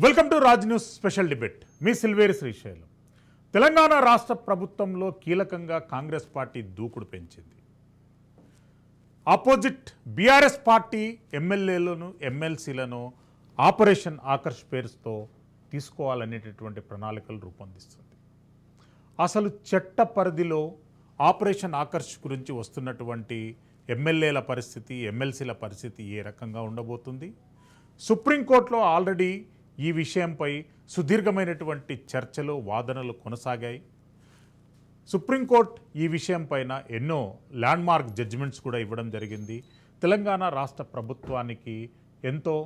Welcome to Raj news special debate. మీ సిల్వేరి శ్రీశైలం. తెలంగాణ రాష్ట్ర ప్రభుత్వంలో కీలకంగా కాంగ్రెస్ పార్టీ దూకుడు పెంచింది. ఆపోజిట్ బీఆర్ఎస్ పార్టీ ఎమ్మెల్యేలను ఎమ్మెల్సీలను ఆపరేషన్ ఆకర్ష్ పేరుతో తీసుకోవాలనేటటువంటి ప్రణాళికలు రూపొందిస్తుంది. అసలు చట్ట పరిధిలో ఆపరేషన్ ఆకర్ష్ గురించి వస్తున్నటువంటి ఎమ్మెల్యేల పరిస్థితి, ఎమ్మెల్సీల పరిస్థితి ఏ రకంగా ఉండబోతుంది? సుప్రీంకోర్టులో ఆల్రెడీ ఈ విషయంపై సుదీర్ఘమైనటువంటి చర్చలు, వాదనలు కొనసాగాయి. సుప్రీంకోర్టు ఈ విషయం పైన ఎన్నో ల్యాండ్మార్క్ జడ్జిమెంట్స్ కూడా ఇవ్వడం జరిగింది. తెలంగాణ రాష్ట్ర ప్రభుత్వానికి ఎంతో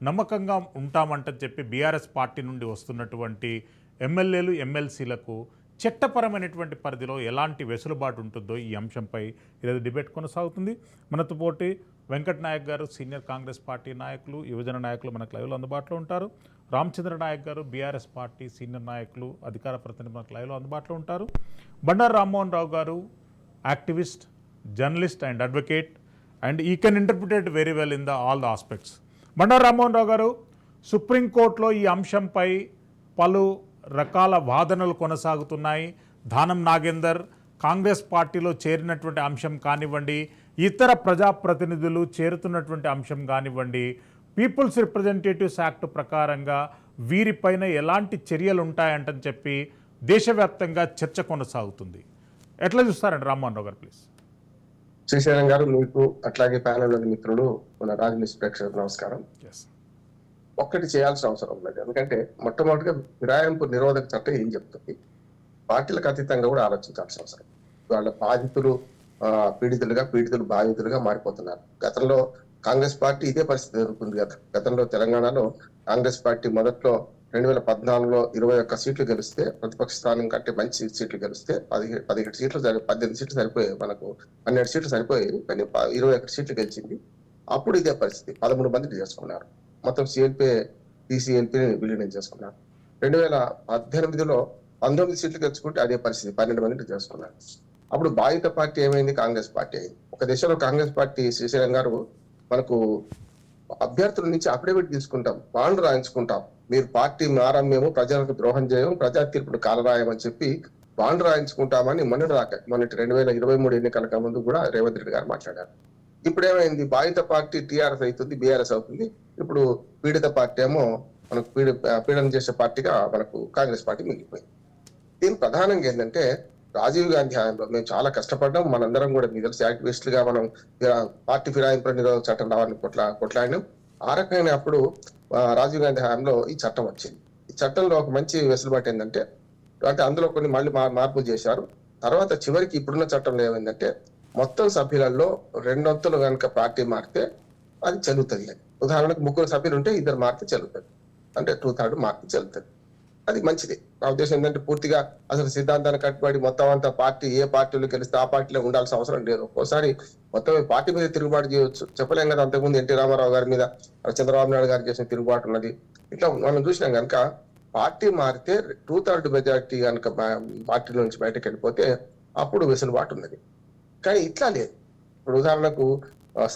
నమ్మకంగా ఉంటామంటని చెప్పి బీఆర్ఎస్ పార్టీ నుండి వస్తున్నటువంటి ఎమ్మెల్యేలు, ఎమ్మెల్సీలకు చట్టపరమైనటువంటి పరిధిలో ఎలాంటి వెసులుబాటు ఉంటుందో ఈ అంశంపై ఈరోజు డిబేట్ కొనసాగుతుంది. మనతో పోటీ వెంకట్ నాయక్ గారు, సీనియర్ కాంగ్రెస్ పార్టీ నాయకులు, యువజన నాయకులు మనకు లైవ్లో అందుబాటులో ఉంటారు. రామచంద్ర నాయక్ గారు, బీఆర్ఎస్ పార్టీ సీనియర్ నాయకులు, అధికార ప్రతినిధి మనకు లైవ్లో అందుబాటులో ఉంటారు. బండారు రామ్మోహన్ రావు గారు, activist, journalist and advocate, and he can interpret very well in all the aspects. Bandaru Rammohan Rao గారు, సుప్రీంకోర్టులో ఈ అంశంపై పలు రకాల వాదనలు కొనసాగుతున్నాయి. దానం నాగేందర్ కాంగ్రెస్ పార్టీలో చేరినటువంటి అంశం కానివ్వండి, ఇతర ప్రజాప్రతినిధులు చేరుతున్నటువంటి అంశం కానివ్వండి, పీపుల్స్ రిప్రజెంటేటివ్స్ యాక్ట్ ప్రకారంగా వీరిపైన ఎలాంటి చర్యలు ఉంటాయంటని చెప్పి దేశవ్యాప్తంగా చర్చ కొనసాగుతుంది. ఎట్లా చూస్తారండి రామ్మోహన్ రావు గారు? ప్లీజ్. శ్రీశైలం గారు, మీకు అట్లాగే ప్యానెల్లోని మిత్రులు, మన రాజ్ న్యూస్ ప్రేక్షకులకు నమస్కారం. ఒక్కటి చేయాల్సిన అవసరం ఉన్నది. ఎందుకంటే మొట్టమొదటిగా ఫిరాయింపు నిరోధక చట్టం ఏం చెప్తుంది, పార్టీలకు అతీతంగా కూడా ఆలోచించాల్సిన అవసరం. వాళ్ళ బాధితులు పీడితులు బాధితులుగా మారిపోతున్నారు. గతంలో కాంగ్రెస్ పార్టీ ఇదే పరిస్థితి ఎదుర్కొంది కదా. గతంలో తెలంగాణలో కాంగ్రెస్ పార్టీ మొదట్లో 2014లో 21 సీట్లు గెలిస్తే, ప్రతిపక్ష స్థానం కంటే మంచి సీట్లు గెలిస్తే 17 సీట్లు 18 సీట్లు సరిపోయాయి, మనకు 12 సీట్లు సరిపోయాయి, కానీ 21 సీట్లు గెలిచింది. అప్పుడు ఇదే పరిస్థితి, 13 మందిని చేసుకున్నారు. మొత్తం టీసీఎల్పీని విలీనం చేసుకున్నారు. 2018లో 19 సీట్లు గెలుచుకుంటే అదే పరిస్థితి, 12 మందిని చేసుకున్నారు. అప్పుడు బాధిత పార్టీ ఏమైంది? కాంగ్రెస్ పార్టీ అయింది. ఒక దశలో కాంగ్రెస్ పార్టీ, శ్రీశైలం గారు, మనకు అభ్యర్థుల నుంచి అఫిడవిట్ తీసుకుంటాం, బాండ్ రాయించుకుంటాం, మీరు పార్టీ మారం, మేము ప్రజలకు ద్రోహం చేయం, ప్రజా తీర్పుడు కాలరాయమని చెప్పి బాండ్ రాయించుకుంటామని మొన్నటి 2023 ఎన్నికల ముందు కూడా రేవంత్ రెడ్డి గారు మాట్లాడారు. ఇప్పుడు ఏమైంది? బాధిత పార్టీ టీఆర్ఎస్ అవుతుంది, బీఆర్ఎస్ అవుతుంది. ఇప్పుడు పీడిత పార్టీ ఏమో మనకు పీడన చేసే పార్టీగా మనకు కాంగ్రెస్ పార్టీ మిగిలిపోయింది. దీని ప్రధానంగా ఏంటంటే, రాజీవ్ గాంధీ హయాంలో మేము చాలా కష్టపడ్డాం, మనందరం కూడా మీ తెలిసి యాక్టివిస్టులుగా మనం పార్టీ ఫిరాయింపుల నిరోధక చట్టం రావాలని కొట్లాడినాం. ఆ రకమైన అప్పుడు రాజీవ్ గాంధీ హయాంలో ఈ చట్టం వచ్చింది. ఈ చట్టంలో ఒక మంచి వెసులుబాటు ఏంటంటే, అంటే అందులో కొన్ని మళ్ళీ మార్పులు చేశారు. తర్వాత చివరికి ఇప్పుడున్న చట్టంలో ఏమైందంటే, మొత్తం సభ్యులలో 2/3 కనుక పార్టీ మారితే అది చెల్లుతుంది. ఉదాహరణకు 3 సభ్యులు ఉంటే 2 మారితే చెల్లుతుంది, అంటే 2/3 మారితే చెల్లుతుంది. అది మంచిది. నా ఉద్దేశం ఏంటంటే, పూర్తిగా అసలు సిద్ధాంతాన్ని కట్టుబడి మొత్తం అంతా పార్టీ ఏ పార్టీలో గెలిస్తే ఆ పార్టీలో ఉండాల్సిన అవసరం లేదు. ఒక్కోసారి మొత్తం పార్టీ మీద తిరుగుబాటు చేయవచ్చు, చెప్పలేం కదా. అంతకుముందు ఎన్టీ రామారావు గారి మీద చంద్రబాబు నాయుడు గారు చేసిన తిరుగుబాటు ఉన్నది. ఇట్లా మనం చూసినాం కనుక పార్టీ మారితే 2/3 మెజారిటీ కనుక పార్టీ నుంచి బయటకు వెళ్ళిపోతే అప్పుడు వెసులుబాటు ఉన్నది. కానీ ఇట్లా లేదు. ఇప్పుడు ఉదాహరణకు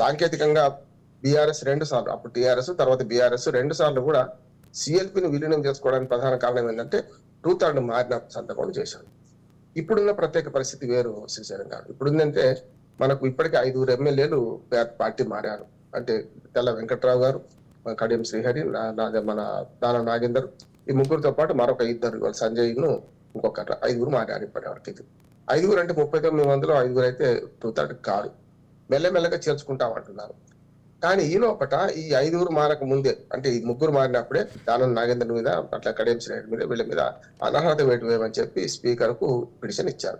సాంకేతికంగా బీఆర్ఎస్ 2 సార్లు, అప్పుడు టీఆర్ఎస్ తర్వాత బీఆర్ఎస్ 2 సార్లు కూడా సిఎల్పీని విలీనం చేసుకోవడానికి ప్రధాన కారణం ఏంటంటే 2/3 మారిన సంతకం చేశారు. ఇప్పుడున్న ప్రత్యేక పరిస్థితి వేరు శ్రీశైలం గారు. ఇప్పుడుందంటే మనకు ఇప్పటికే 5 ఎమ్మెల్యేలు పార్టీ మారారు. అంటే తెల్ల వెంకట్రావు గారు, కడియం శ్రీహరి, మన దానం నాగేందర్, ఈ ముగ్గురితో పాటు మరొక 2 సంజయ్ను, ఇంకొక 5 మారారు ఇప్పటివరకు. 5 అంటే 39 మందిలో 5 అయితే 2/3 కాదు, మెల్లమెల్లగా చేర్చుకుంటామంటున్నారు. కానీ ఈ లోపల ఈ 5 మారక ముందే, అంటే ఈ 3 మారినప్పుడే దానం నాగేంద్ర మీద, అట్లా కడియం శ్రీహరి మీద, వీళ్ళ మీద అనర్హత వేటు వేయమని చెప్పి స్పీకర్ కు పిటిషన్ ఇచ్చారు.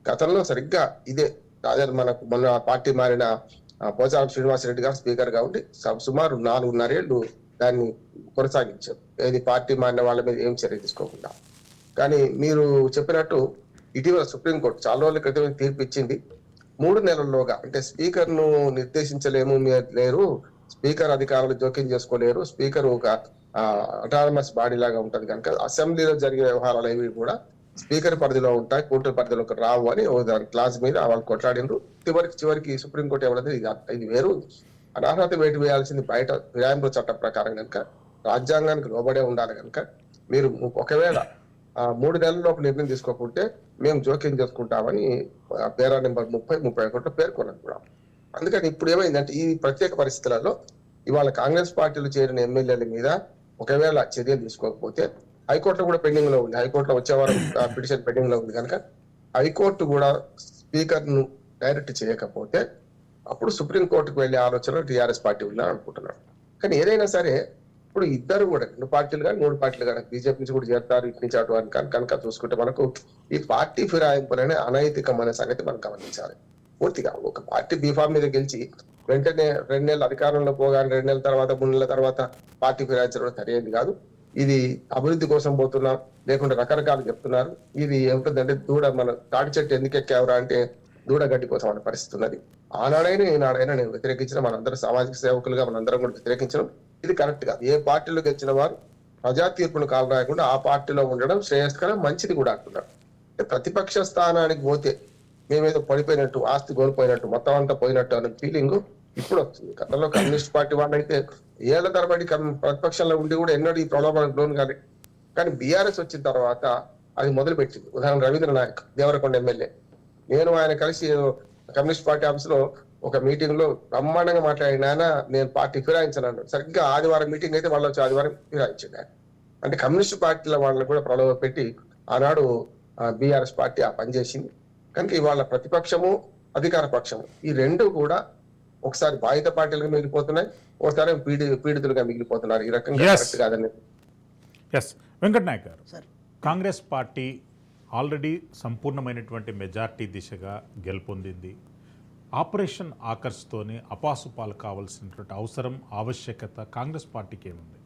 గతంలో సరిగ్గా ఇదే అదే మనకు మొన్న పార్టీ మారిన పోచారం శ్రీనివాసరెడ్డి గారు స్పీకర్ గా ఉండి సుమారు 4.5 ఏళ్లు దాన్ని కొనసాగించారు. ఏది పార్టీ మారిన వాళ్ళ మీద ఏం చర్య తీసుకోకుండా. కానీ మీరు చెప్పినట్టు ఇటీవల సుప్రీంకోర్టు చాలా రోజుల క్రితం తీర్పు ఇచ్చింది. 3 నెలల్లోగా, అంటే స్పీకర్ ను నిర్దేశించలేము లేరు, స్పీకర్ అధికారులు జోక్యం చేసుకోలేరు, స్పీకర్ ఒక అటానమస్ బాడీ లాగా ఉంటది కనుక అసెంబ్లీలో జరిగే వ్యవహారాలు ఏవి కూడా స్పీకర్ పరిధిలో ఉంటాయి, కోర్టు పరిధిలోకి రావు అని క్లాస్ మీద వాళ్ళు కొట్లాడినరు. చివరికి సుప్రీంకోర్టు ఏమన్నది, ఇది వేరు, అనర్హత వేటు వేయాల్సింది బయట ఫిరాయింపుల చట్టం ప్రకారం కనుక రాజ్యాంగానికి లోబడే ఉండాలి కనుక మీరు ఒకవేళ 3 నెలల్లోపు నిర్ణయం తీసుకోకుంటే మేము జోక్యం చేసుకుంటామని పేరా నెంబర్ 30-31 పేర్కొన్నారు కూడా. అందుకని ఇప్పుడు ఏమైందంటే ఈ ప్రత్యేక పరిస్థితులలో ఇవాళ కాంగ్రెస్ పార్టీలు చేరిన ఎమ్మెల్యేల మీద ఒకవేళ చర్యలు తీసుకోకపోతే హైకోర్టులో కూడా పెండింగ్ లో ఉంది. హైకోర్టులో వచ్చే వారం పిటిషన్ పెండింగ్ లో ఉంది కనుక హైకోర్టు కూడా స్పీకర్ ను డైరెక్ట్ చేయకపోతే అప్పుడు సుప్రీంకోర్టుకు వెళ్లే ఆలోచన టీఆర్ఎస్ పార్టీ ఉందని అనుకుంటున్నాడు. కానీ ఏదైనా సరే ఇప్పుడు ఇద్దరు కూడా 2 పార్టీలు కానీ 3 పార్టీలు కానీ బీజేపీ నుంచి కూడా చేస్తారు, ఇటు నుంచి అటు అని కనుక చూసుకుంటే మనకు ఈ పార్టీ ఫిరాయింపులనే అనైతికమైన సంగతి మనం గమనించాలి. పూర్తిగా ఒక పార్టీ బీఫామ్ మీద గెలిచి వెంటనే 2 నెలలు అధికారంలో పోగానే 2 నెలల తర్వాత 3 నెలల తర్వాత పార్టీ ఫిరాయించడం సరైనది కాదు. ఇది అభివృద్ధి కోసం పోతున్నాం లేకుంటే రకరకాలు చెప్తున్నారు. ఇది ఏమిటంటే మన తాటి చెట్టు ఎందుకు ఎక్కావరా అంటే దూడ గడ్డి కోసం అనే పరిస్థితి ఉన్నది. ఆనాడైనా ఈనాడైనా నేను వ్యతిరేకించిన, మనందరం సామాజిక సేవకులుగా మనందరం కూడా వ్యతిరేకించడం ఇది కరెక్ట్ కాదు. ఏ పార్టీలో గెలిచిన వారు ప్రజా తీర్పును కాలు రాయకుండా ఆ పార్టీలో ఉండడం శ్రేయస్కరం, మంచిది కూడా అంటున్నారు. ప్రతిపక్ష స్థానానికి పోతే మేమేదో పడిపోయినట్టు, ఆస్తి కోల్పోయినట్టు, మొత్తం అంతా పోయినట్టు అనే ఫీలింగ్ ఇప్పుడు వస్తుంది. గతంలో కమ్యూనిస్ట్ పార్టీ వాళ్ళైతే ఏళ్ల తరబడి ప్రతిపక్షంలో ఉండి కూడా ఎన్నడూ ఈ ప్రలోభాలకు లోను కాదు. కానీ బీఆర్ఎస్ వచ్చిన తర్వాత అది మొదలు పెట్టింది. ఉదాహరణ రవీంద్ర నాయక్ దేవరకొండ ఎమ్మెల్యే, నేను ఆయన కలిసి కమ్యూనిస్ట్ పార్టీ ఆఫీస్ లో ఒక మీటింగ్ లో బ్రహ్మాండంగా మాట్లాడిన ఆయన నేను పార్టీ ఫిరాయించాను. సరిగ్గా ఆదివారం మీటింగ్ అయితే వాళ్ళు వచ్చి ఆదివారం ఫిరాయించాడు ఆయన. అంటే కమ్యూనిస్ట్ పార్టీల వాళ్ళని కూడా ప్రలోభ పెట్టి ఆనాడు బీఆర్ఎస్ పార్టీ ఆ పనిచేసింది. కనుక ఇవాళ ప్రతిపక్షము అధికార పక్షము ఈ రెండు కూడా ఒకసారి బాధిత పార్టీలుగా మిగిలిపోతున్నాయి, ఒకసారి పీడితులుగా మిగిలిపోతున్నారు. ఈ రకంగా కరెక్ట్ కాదని. వెంకట్ నాయక్ గారు, కాంగ్రెస్ పార్టీ ఆల్రెడీ సంపూర్ణమైనటువంటి మెజార్టీ దిశగా గెలుపొందింది. ఆపరేషన్ ఆకర్ష్తోనే అపాసుపాలు కావాల్సినటువంటి అవసరం, ఆవశ్యకత కాంగ్రెస్ పార్టీకి ఏముంది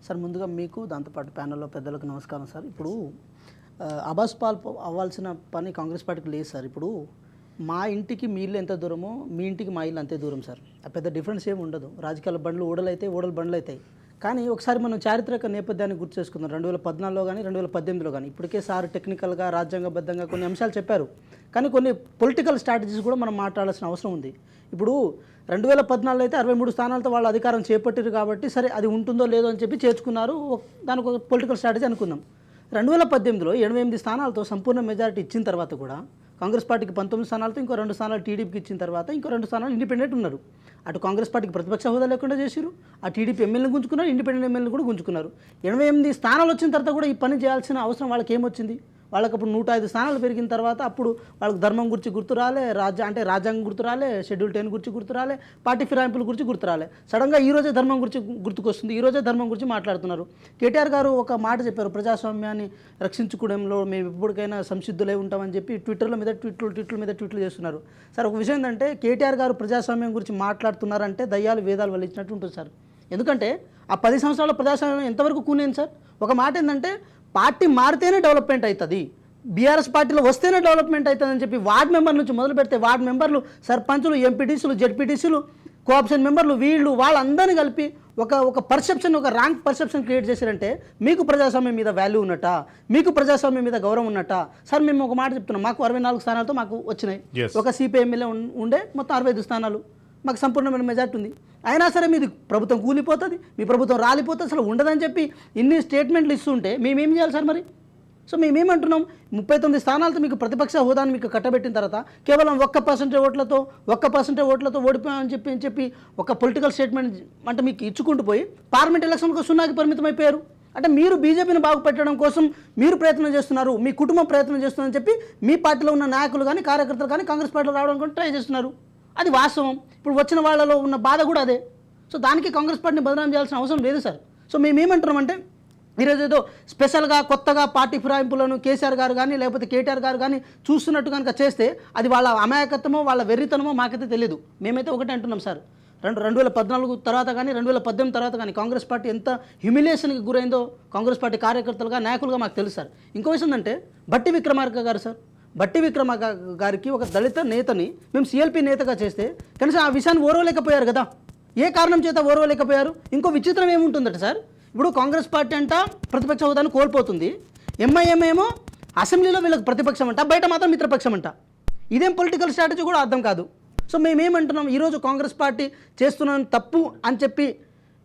సార్? ముందుగా మీకు, దాంతోపాటు ప్యానెల్లో పెద్దలకు నమస్కారం సార్. ఇప్పుడు అబాసుపాలు అవ్వాల్సిన పని కాంగ్రెస్ పార్టీకి లేదు సార్. ఇప్పుడు మా ఇంటికి మీ ఇల్లు ఎంత దూరమో మీ ఇంటికి మా ఇల్లు అంతే దూరం సార్. పెద్ద డిఫరెన్స్ ఏమి ఉండదు. రాజకీయాల బండ్లు ఓడలైతే ఓడల బండ్లు అవుతాయి. కానీ ఒకసారి మనం చారిత్రక నేపథ్యాన్ని గుర్తు చేసుకుందాం. 2014లో కానీ 2018లో కానీ ఇప్పటికే సార్ టెక్నికల్గా రాజ్యాంగబద్ధంగా కొన్ని అంశాలు చెప్పారు. కానీ కొన్ని పొలిటికల్ స్ట్రాటజీస్ కూడా మనం మాట్లాడాల్సిన అవసరం ఉంది. ఇప్పుడు 2014లో అయితే 63 స్థానాలతో వాళ్ళు అధికారం చేపట్టారు కాబట్టి సరే అది ఉంటుందో లేదో అని చెప్పి చేర్చుకున్నారు. దానికి ఒక పొలిటికల్ స్ట్రాటజీ అనుకుందాం. 2018లో 88 స్థానాలతో సంపూర్ణ మెజారిటీ ఇచ్చిన తర్వాత కూడా కాంగ్రెస్ పార్టీకి 19 స్థానాలతో ఇంకో 2 స్థానాలు టీడీపీకి ఇచ్చిన తర్వాత ఇంకో 2 స్థానాలు ఇండిపెండెంట్ ఉన్నారు. అటు కాంగ్రెస్ పార్టీకి ప్రతిపక్ష హోదా లేకుండా చేశారు, ఆ టీడీపీ ఎమ్మెల్యేని గుంజుకున్నారు, ఇండిపెండెంట్ ఎమ్మెల్యేని కూడా గుంజుకున్నారు. 88 స్థానాలు వచ్చిన తర్వాత కూడా ఈ పని చేయాల్సిన అవసరం వాళ్ళకి ఏమొచ్చింది? వాళ్ళకి అప్పుడు 105 స్థానాలు పెరిగిన తర్వాత అప్పుడు వాళ్ళకి ధర్మం గురించి గుర్తు రాలే, రాజ్యాంగం గుర్తు రాలే, షెడ్యూల్ 10 గురించి గుర్తు రాలే, పార్టీ ఫిరాయింపుల గురించి గుర్తు రాలే. సడన్గా ఈరోజే ధర్మం గురించి గుర్తుకొస్తుంది, ఈరోజే ధర్మం గురించి మాట్లాడుతున్నారు. కేటీఆర్ గారు ఒక మాట చెప్పారు, ప్రజాస్వామ్యాన్ని రక్షించుకోవడంలో మేము ఎప్పటికైనా సంసిద్ధులై ఉంటామని చెప్పి ట్విట్టర్ మీద ట్వీట్లు చేస్తున్నారు. సార్ ఒక విషయం ఏంటంటే కేటీఆర్ గారు ప్రజాస్వామ్యం గురించి మాట్లాడుతున్నారంటే దయ్యాలు వేదాలు వల్లించినట్టు ఉంటుంది సార్. ఎందుకంటే ఆ 10 సంవత్సరాల ప్రజాస్వామ్యం ఎంతవరకు కూనేది సార్? ఒక మాట ఏంటంటే పార్టీ మారితేనే డెవలప్మెంట్ అవుతుంది, బీఆర్ఎస్ పార్టీలో వస్తేనే డెవలప్మెంట్ అవుతుందని చెప్పి వార్డ్ మెంబర్ నుంచి మొదలు పెడితే వార్డ్ మెంబర్లు, సర్పంచులు, ఎంపీటీసీలు, జెడ్పీటీసీలు, కోఆప్షన్ మెంబర్లు, వాళ్ళందరినీ కలిపి ఒక పర్సెప్షన్, ఒక ర్యాంక్ పర్సెప్షన్ క్రియేట్ చేశారంటే మీకు ప్రజాస్వామ్యం మీద వాల్యూ ఉన్నట్ట, మీకు ప్రజాస్వామ్యం మీద గౌరవం ఉన్నట్ట. సార్ మేము ఒక మాట చెప్తున్నాం, మాకు 64 స్థానాలతో మాకు వచ్చినాయి. ఒక సిపిఐ ఎమ్మెల్యే ఉండే మొత్తం 65 స్థానాలు, మాకు సంపూర్ణమైన మెజార్టీ ఉంది. అయినా సరే మీది ప్రభుత్వం కూలిపోతుంది, మీ ప్రభుత్వం రాలిపోతుంది, అసలు ఉండదని చెప్పి ఇన్ని స్టేట్మెంట్లు ఇస్తుంటే మేమేం చేయాలి సార్ మరి? సో మేమేమంటున్నాం, 39 స్థానాలతో మీకు ప్రతిపక్ష హోదాను మీకు కట్టబెట్టిన తర్వాత కేవలం 1% ఓట్లతో ఓడిపోయామని చెప్పి ఒక పొలిటికల్ స్టేట్మెంట్ అంటే మీకు ఇచ్చుకుంటూ పోయి పార్లమెంట్ ఎలక్షన్లకు 0కి పరిమితం అయిపోయారు. అంటే మీరు బీజేపీని బాగుపెట్టడం కోసం మీరు ప్రయత్నం చేస్తున్నారు, మీ కుటుంబం ప్రయత్నం చేస్తున్నారని చెప్పి మీ పార్టీలో ఉన్న నాయకులు కానీ కార్యకర్తలు కానీ కాంగ్రెస్ పార్టీలో రావడానికి ట్రై చేస్తున్నారు. అది వాస్తవం. ఇప్పుడు వచ్చిన వాళ్ళలో ఉన్న బాధ కూడా అదే. సో దానికి కాంగ్రెస్ పార్టీని బదనాం చేయాల్సిన అవసరం లేదు సార్. సో మేమేమంటున్నామంటే ఈరోజు ఏదో స్పెషల్గా కొత్తగా పార్టీ ఫిరాయింపులను కేసీఆర్ గారు కానీ లేకపోతే కేటీఆర్ గారు కానీ చూస్తున్నట్టు కనుక చేస్తే అది వాళ్ళ అమాయకత్వమో వాళ్ళ వెర్రితనమో మాకైతే తెలియదు. మేమైతే ఒకటే అంటున్నాం సార్, 2014 తర్వాత కానీ 2018 తర్వాత కానీ కాంగ్రెస్ పార్టీ ఎంత హ్యూమిలియేషన్కి గురైందో కాంగ్రెస్ పార్టీ కార్యకర్తలుగా నాయకులుగా మాకు తెలుసు సార్. ఇంకో విషయం ఏంటంటే బట్టి విక్రమార్క గారు సార్, బట్టి విక్రమార్క గారికి ఒక దళిత నేతని మేము సిఎల్పి నేతగా చేస్తే కనీసం ఆ విషయాన్ని ఓర్వలేకపోయారు కదా. ఏ కారణం చేత ఓర్వలేకపోయారు? ఇంకో విచిత్రం ఏముంటుందట సార్, ఇప్పుడు కాంగ్రెస్ పార్టీ అంట ప్రతిపక్ష హోదాను కోల్పోతుంది, ఎంఐఎం ఏమో అసెంబ్లీలో వీళ్ళకి ప్రతిపక్షం అంట, బయట మాత్రం మిత్రపక్షం అంట. ఇదేం పొలిటికల్ స్ట్రాటజీ కూడా అర్థం కాదు. సో మేమేమంటున్నాం, ఈరోజు కాంగ్రెస్ పార్టీ చేస్తున్న తప్పు అని చెప్పి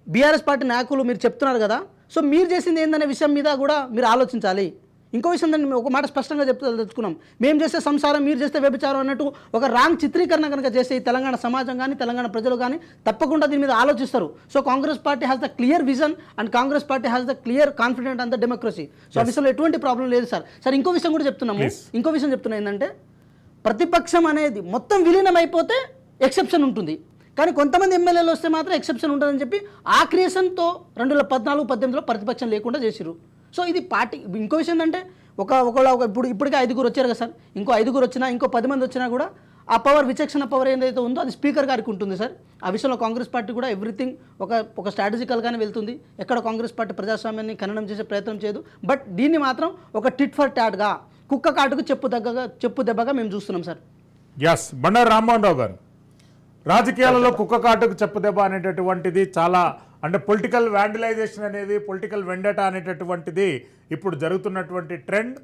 బీఆర్ఎస్ పార్టీ నాయకులు మీరు చెప్తున్నారు కదా, సో మీరు చేసింది ఏందనే విషయం మీద కూడా మీరు ఆలోచించాలి. ఇంకో విషయం దాన్ని ఒక మాట స్పష్టంగా తెలుసుకున్నాం, మేము చేస్తే సంసారం మీరు చేస్తే వ్యభిచారం అన్నట్టు ఒక రాంగ్ చిత్రీకరణ కనుక చేస్తే ఈ తెలంగాణ సమాజం కానీ తెలంగాణ ప్రజలు కానీ తప్పకుండా దీని మీద ఆలోచిస్తారు. So Congress party has the clear vision and Congress party has the clear confident and the democracy. So ఆ విషయంలో ఎటువంటి ప్రాబ్లం లేదు సార్. సార్ ఇంకో విషయం కూడా చెప్తున్నాము, ఇంకో విషయం చెప్తున్నా ఏంటంటే ప్రతిపక్షం అనేది మొత్తం విలీనం అయిపోతే ఎక్సెప్షన్ ఉంటుంది, కానీ కొంతమంది ఎమ్మెల్యేలు వస్తే మాత్రం ఎక్సెప్షన్ ఉంటుందని చెప్పి ఆ క్రియేషన్తో 2014-18లో ప్రతిపక్షం లేకుండా చేసిరు. సో ఇది పార్టీ. ఇంకో విషయం ఏంటంటే ఇప్పటికే 5 వచ్చారు కదా సార్, ఇంకో 5 వచ్చినా ఇంకో 10 మంది వచ్చినా కూడా ఆ పవర్, విచక్షణ పవర్ ఏదైతే ఉందో అది స్పీకర్ గారికి ఉంటుంది సార్. ఆ విషయంలో కాంగ్రెస్ పార్టీ కూడా ఎవ్రీథింగ్ ఒక స్ట్రాటజికల్గానే వెళ్తుంది. ఎక్కడ కాంగ్రెస్ పార్టీ ప్రజాస్వామ్యాన్ని ఖననం చేసే ప్రయత్నం చేయదు. బట్ దీన్ని మాత్రం ఒక టిట్ ఫర్ టాట్గా, కుక్క కాటుకు చెప్పు దెబ్బగా మేము చూస్తున్నాం సార్. ఎస్, బండారు రామ్మోహన్ రావు గారు, రాజకీయాలలో కుక్క కాటుకు చెప్పుదెబ్బ అనేటటువంటిది చాలా, అంటే పొలిటికల్ వ్యాండలైజేషన్ అనేది, పొలిటికల్ వెండటా అనేటటువంటిది ఇప్పుడు జరుగుతున్నటువంటి ట్రెండ్.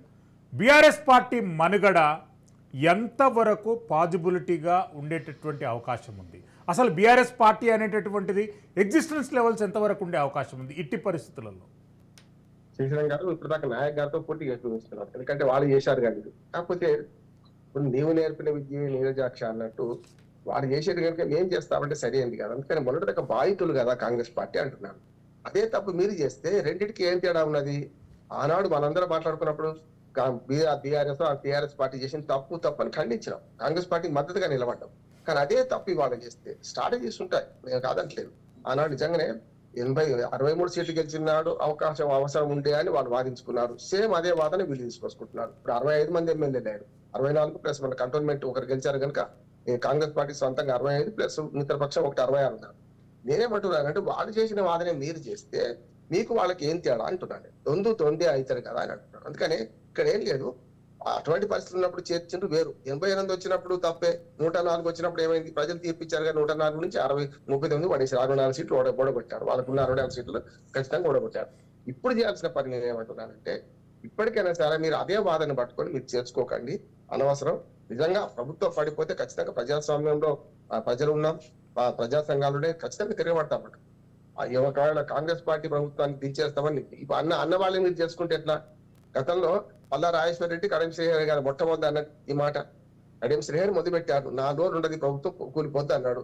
బీఆర్ఎస్ పార్టీ మనుగడ ఎంతవరకు పాజిబిలిటీగా ఉండేటటువంటి అవకాశం ఉంది? అసలు బీఆర్ఎస్ పార్టీ అనేటటువంటిది ఎగ్జిస్టెన్స్ లెవెల్స్ ఎంతవరకు ఉండే అవకాశం ఉంది ఇట్టి పరిస్థితులలో? శ్రీశైలం గారు ఇప్పుడు దాకా నాయక్ గారితో పోటీగా చూపిస్తున్నారు, ఎందుకంటే వాళ్ళు చేశారు కానీ. కాకపోతే ఇప్పుడు నీవు నేర్పిన విద్య నీరజాక్ష అన్నట్టు వాళ్ళు చేసేది కనుక మేము చేస్తామంటే సరైనది కాదు. అందుకని మొన్నటిదాకా బాధితులు కదా కాంగ్రెస్ పార్టీ అంటున్నాను. అదే తప్పు మీరు చేస్తే రెండింటికి ఏం తేడా ఉన్నది? ఆనాడు మనందరం మాట్లాడుకున్నప్పుడు బీఆర్ఎస్ టీఆర్ఎస్ పార్టీ చేసిన తప్పు అని ఖండించినాం, కాంగ్రెస్ పార్టీకి మద్దతుగా నిలబడ్డాం. కానీ అదే తప్పు ఇవాళ చేస్తే స్ట్రాటజీస్ ఉంటాయి, నేను కాదంటలేదు. ఆనాడు నిజంగానే 63 సీట్లు గెలిచినాడు, అవకాశం అవసరం ఉండే అని వాళ్ళు వాదించుకున్నారు. సేమ్ అదే వాదన వీళ్ళు తీసుకొచ్చుకుంటున్నారు. ఇప్పుడు 65 మంది ఎమ్మెల్యేలు అయ్యారు, 64 ప్లస్ మన కంటోన్మెంట్ ఒకరు గెలిచారు కనుక కాంగ్రెస్ పార్టీ సొంతంగా 65 ప్లస్ మిత్రపక్షం 66 ఉన్నారు. నేనేమంటున్నానంటే వాళ్ళు చేసిన వాదనే మీరు చేస్తే మీకు వాళ్ళకి ఏం తేడా అంటున్నాను. తొందే అవుతారు కదా అని అంటున్నాను. అందుకని ఇక్కడ ఏం లేదు, అటువంటి పరిస్థితులు ఉన్నప్పుడు చేర్చిండ్రు వేరు. 88 వచ్చినప్పుడు తప్పే, 104 వచ్చినప్పుడు ఏమైంది? ప్రజలు తీర్పిచ్చారు కదా, 104 నుంచి 39 పడేసి 64 సీట్లు ఓడగొట్టారు. వాళ్ళకున్న 64 సీట్లు ఖచ్చితంగా ఓడగొట్టారు. ఇప్పుడు చేయాల్సిన పని నేను ఏమంటున్నానంటే, ఇప్పటికైనా సరే మీరు అదే వాదన పట్టుకొని మీరు చేర్చుకోకండి, అనవసరం. నిజంగా ప్రభుత్వం పడిపోతే ఖచ్చితంగా ప్రజాస్వామ్యంలో ప్రజలు ఉన్నాం, ప్రజా సంఘాలునే ఖచ్చితంగా తిరగబడతామట. ఒకవేళ కాంగ్రెస్ పార్టీ ప్రభుత్వాన్ని దించేస్తామని అన్న వాళ్ళని మీరు చేసుకుంటే ఎట్లా? గతంలో పల్లా రాజేశ్వర రెడ్డి, కడియం శ్రీహరి గారు మొట్టమొదటి అన్న ఈ మాట. కడియం శ్రీహరి మొదలు పెట్టారు, 4 రోజులు ఉండదు ప్రభుత్వం కూలిపోద్ది అన్నాడు.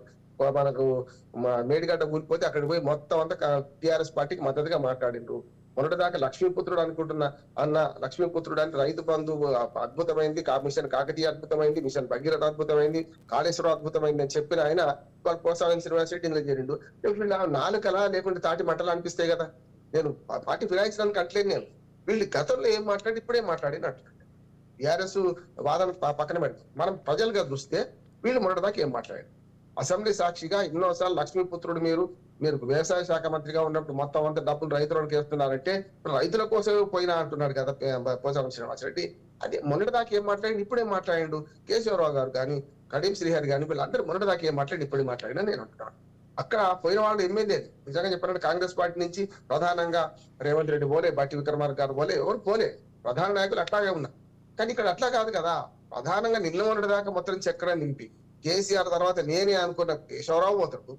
మనకు మేడిగడ్డ కూలిపోతే అక్కడికి పోయి మొత్తం అంతా టీఆర్ఎస్ పార్టీకి మద్దతుగా మాట్లాడిండ్రు. మొన్నటిదాకా లక్ష్మీపుత్రుడు అనుకుంటున్న అన్న లక్ష్మీపుత్రుడు అంటే రైతు బంధు అద్భుతమైంది, మిషన్ కాకతీయ అద్భుతమైంది, మిషన్ భగీరథ అద్భుతమైంది, కాళేశ్వరం అద్భుతమైంది అని చెప్పిన ఆయన వాళ్ళు ప్రోత్సాహించిన యూనివర్సిటీ ఇందులో చేరిండు. నాలుకలా లేకుంటే తాటి మంటలు అనిపిస్తాయి కదా. నేను పార్టీ ఫిరాయించడానికి అంటలేదు నేను. వీళ్ళు గతంలో ఏం మాట్లాడి ఇప్పుడే మాట్లాడినట్టు టీఆర్ఎస్ వాదన పక్కన పెడతాం. మనం ప్రజలుగా చూస్తే వీళ్ళు మొన్నటిదాకా ఏం మాట్లాడారు? అసెంబ్లీ సాక్షిగా ఎన్నోసార్లు లక్ష్మీపుత్రుడు మీరు వ్యవసాయ శాఖ మంత్రిగా ఉన్నప్పుడు మొత్తం అంతా డబ్బులు రైతులకు వేస్తున్నారంటే రైతుల కోసమే పోయినా అంటున్నాడు కదా పోసారం శ్రీనివాసరెడ్డి. అదే మొన్నటిదాకా ఏం మాట్లాడి ఇప్పుడేం మాట్లాడిండు? కేశవరావు గారు కానీ కడియం శ్రీహరి కానీ వీళ్ళందరూ మొన్నటిదాకా ఏం మాట్లాడి ఇప్పుడే మాట్లాడినా నేను అంటున్నాను. అక్కడ పోయిన వాళ్ళు ఎమ్మెల్యేలు నిజంగా చెప్పారంటే కాంగ్రెస్ పార్టీ నుంచి ప్రధానంగా రేవంత్ రెడ్డి పోలే, బట్టి విక్రమార్క గారు పోలే, ఎవరు పోలే, ప్రధాన నాయకులు అట్లాగే ఉన్నారు. కానీ ఇక్కడ అట్లా కాదు కదా. ప్రధానంగా నిన్న దాకా మొత్తం చక్రం నింపి కేసీఆర్ తర్వాత నేనే అనుకున్న కేశవరావు పోతాడు.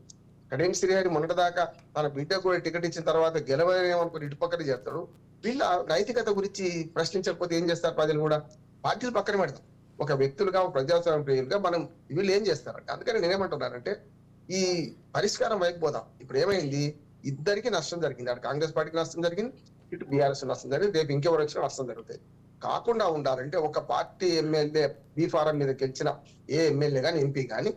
కడియం శ్రీహరి మొన్నటిదాకా తన బిడ్డ కూడా టికెట్ ఇచ్చిన తర్వాత గెలవలేమనుకుని ఇటు పక్కన చేస్తాడు. వీళ్ళ నైతికత గురించి ప్రశ్నించకపోతే ఏం చేస్తారు? ప్రజలు కూడా పార్టీలు పక్కన పెడతాం. ఒక వ్యక్తులుగా, ప్రజాస్వామ్య ప్రియులుగా మనం వీళ్ళు ఏం చేస్తారంటే, అందుకని నేనేమంటున్నానంటే ఈ పరిష్కారం వైపు పోదాం. ఇప్పుడు ఏమైంది? ఇద్దరికి నష్టం జరిగింది. అటు కాంగ్రెస్ పార్టీకి నష్టం జరిగింది, ఇటు బీఆర్ఎస్ నష్టం జరిగింది, రేపు ఇంకెవరు వచ్చినా నష్టం జరుగుతుంది. కాకుండా ఉండాలంటే ఒక పార్టీ ఎమ్మెల్యే బీ ఫారం మీద గెలిచిన ఏ ఎమ్మెల్యే కానీ ఎంపీ కానీ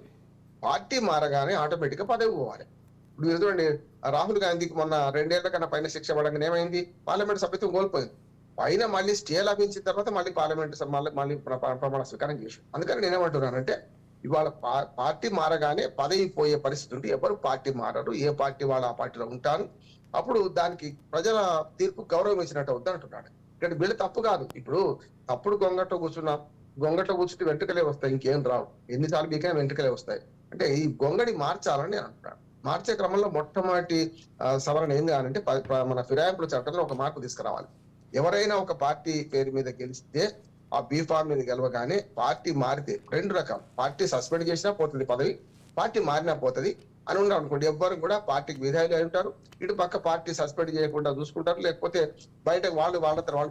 పార్టీ మారగానే ఆటోమేటిక్ గా పదవి పోవాలి. ఇప్పుడు చూడండి, రాహుల్ గాంధీకి మొన్న 2 ఏళ్ల కన్నా పైన శిక్ష పడగానే ఏమైంది? పార్లమెంట్ సభ్యత్వం కోల్పోయింది. పైన మళ్ళీ స్టే లభించిన తర్వాత మళ్ళీ పార్లమెంట్ మళ్ళీ ప్రమాణ స్వీకారం చేసి. అందుకని నేనేమంటున్నానంటే ఇవాళ పార్టీ మారగానే పదవి పోయే పరిస్థితి ఉంటే ఎవరు పార్టీ మారరు, ఏ పార్టీ వాళ్ళు ఆ పార్టీలో ఉంటారు. అప్పుడు దానికి ప్రజల తీర్పు గౌరవం ఇచ్చినట్టు అవుద్ది అంటున్నాడు. ఇక్కడ వీళ్ళు తప్పు కాదు. ఇప్పుడు తప్పుడు గొంగట్లో కూర్చుంటే వెంట్రుకలే వస్తాయి, ఇంకేం రావు. ఎన్నిసార్లు బీకైనా వెంట్రుకలే వస్తాయి. అంటే ఈ గొంగడి మార్చాలని నేను అంటున్నాను. మార్చే క్రమంలో మొట్టమొదటి సవరణ ఏంది అంటే మన ఫిరాయింపుల చట్టంలో ఒక మార్పు తీసుకురావాలి. ఎవరైనా ఒక పార్టీ పేరు మీద గెలిస్తే ఆ బీఫామ్ మీద గెలవగానే పార్టీ మారితే 2 రకాలు, పార్టీ సస్పెండ్ చేసినా పోతుంది పదవి, పార్టీ మారినా పోతుంది. అని ఉన్నారు అనుకోండి, ఎవ్వరు కూడా పార్టీకి విధేయులు అయి ఉంటారు. ఇటు పక్క పార్టీ సస్పెండ్ చేయకుండా చూసుకుంటారు, లేకపోతే బయటకు వాళ్ళు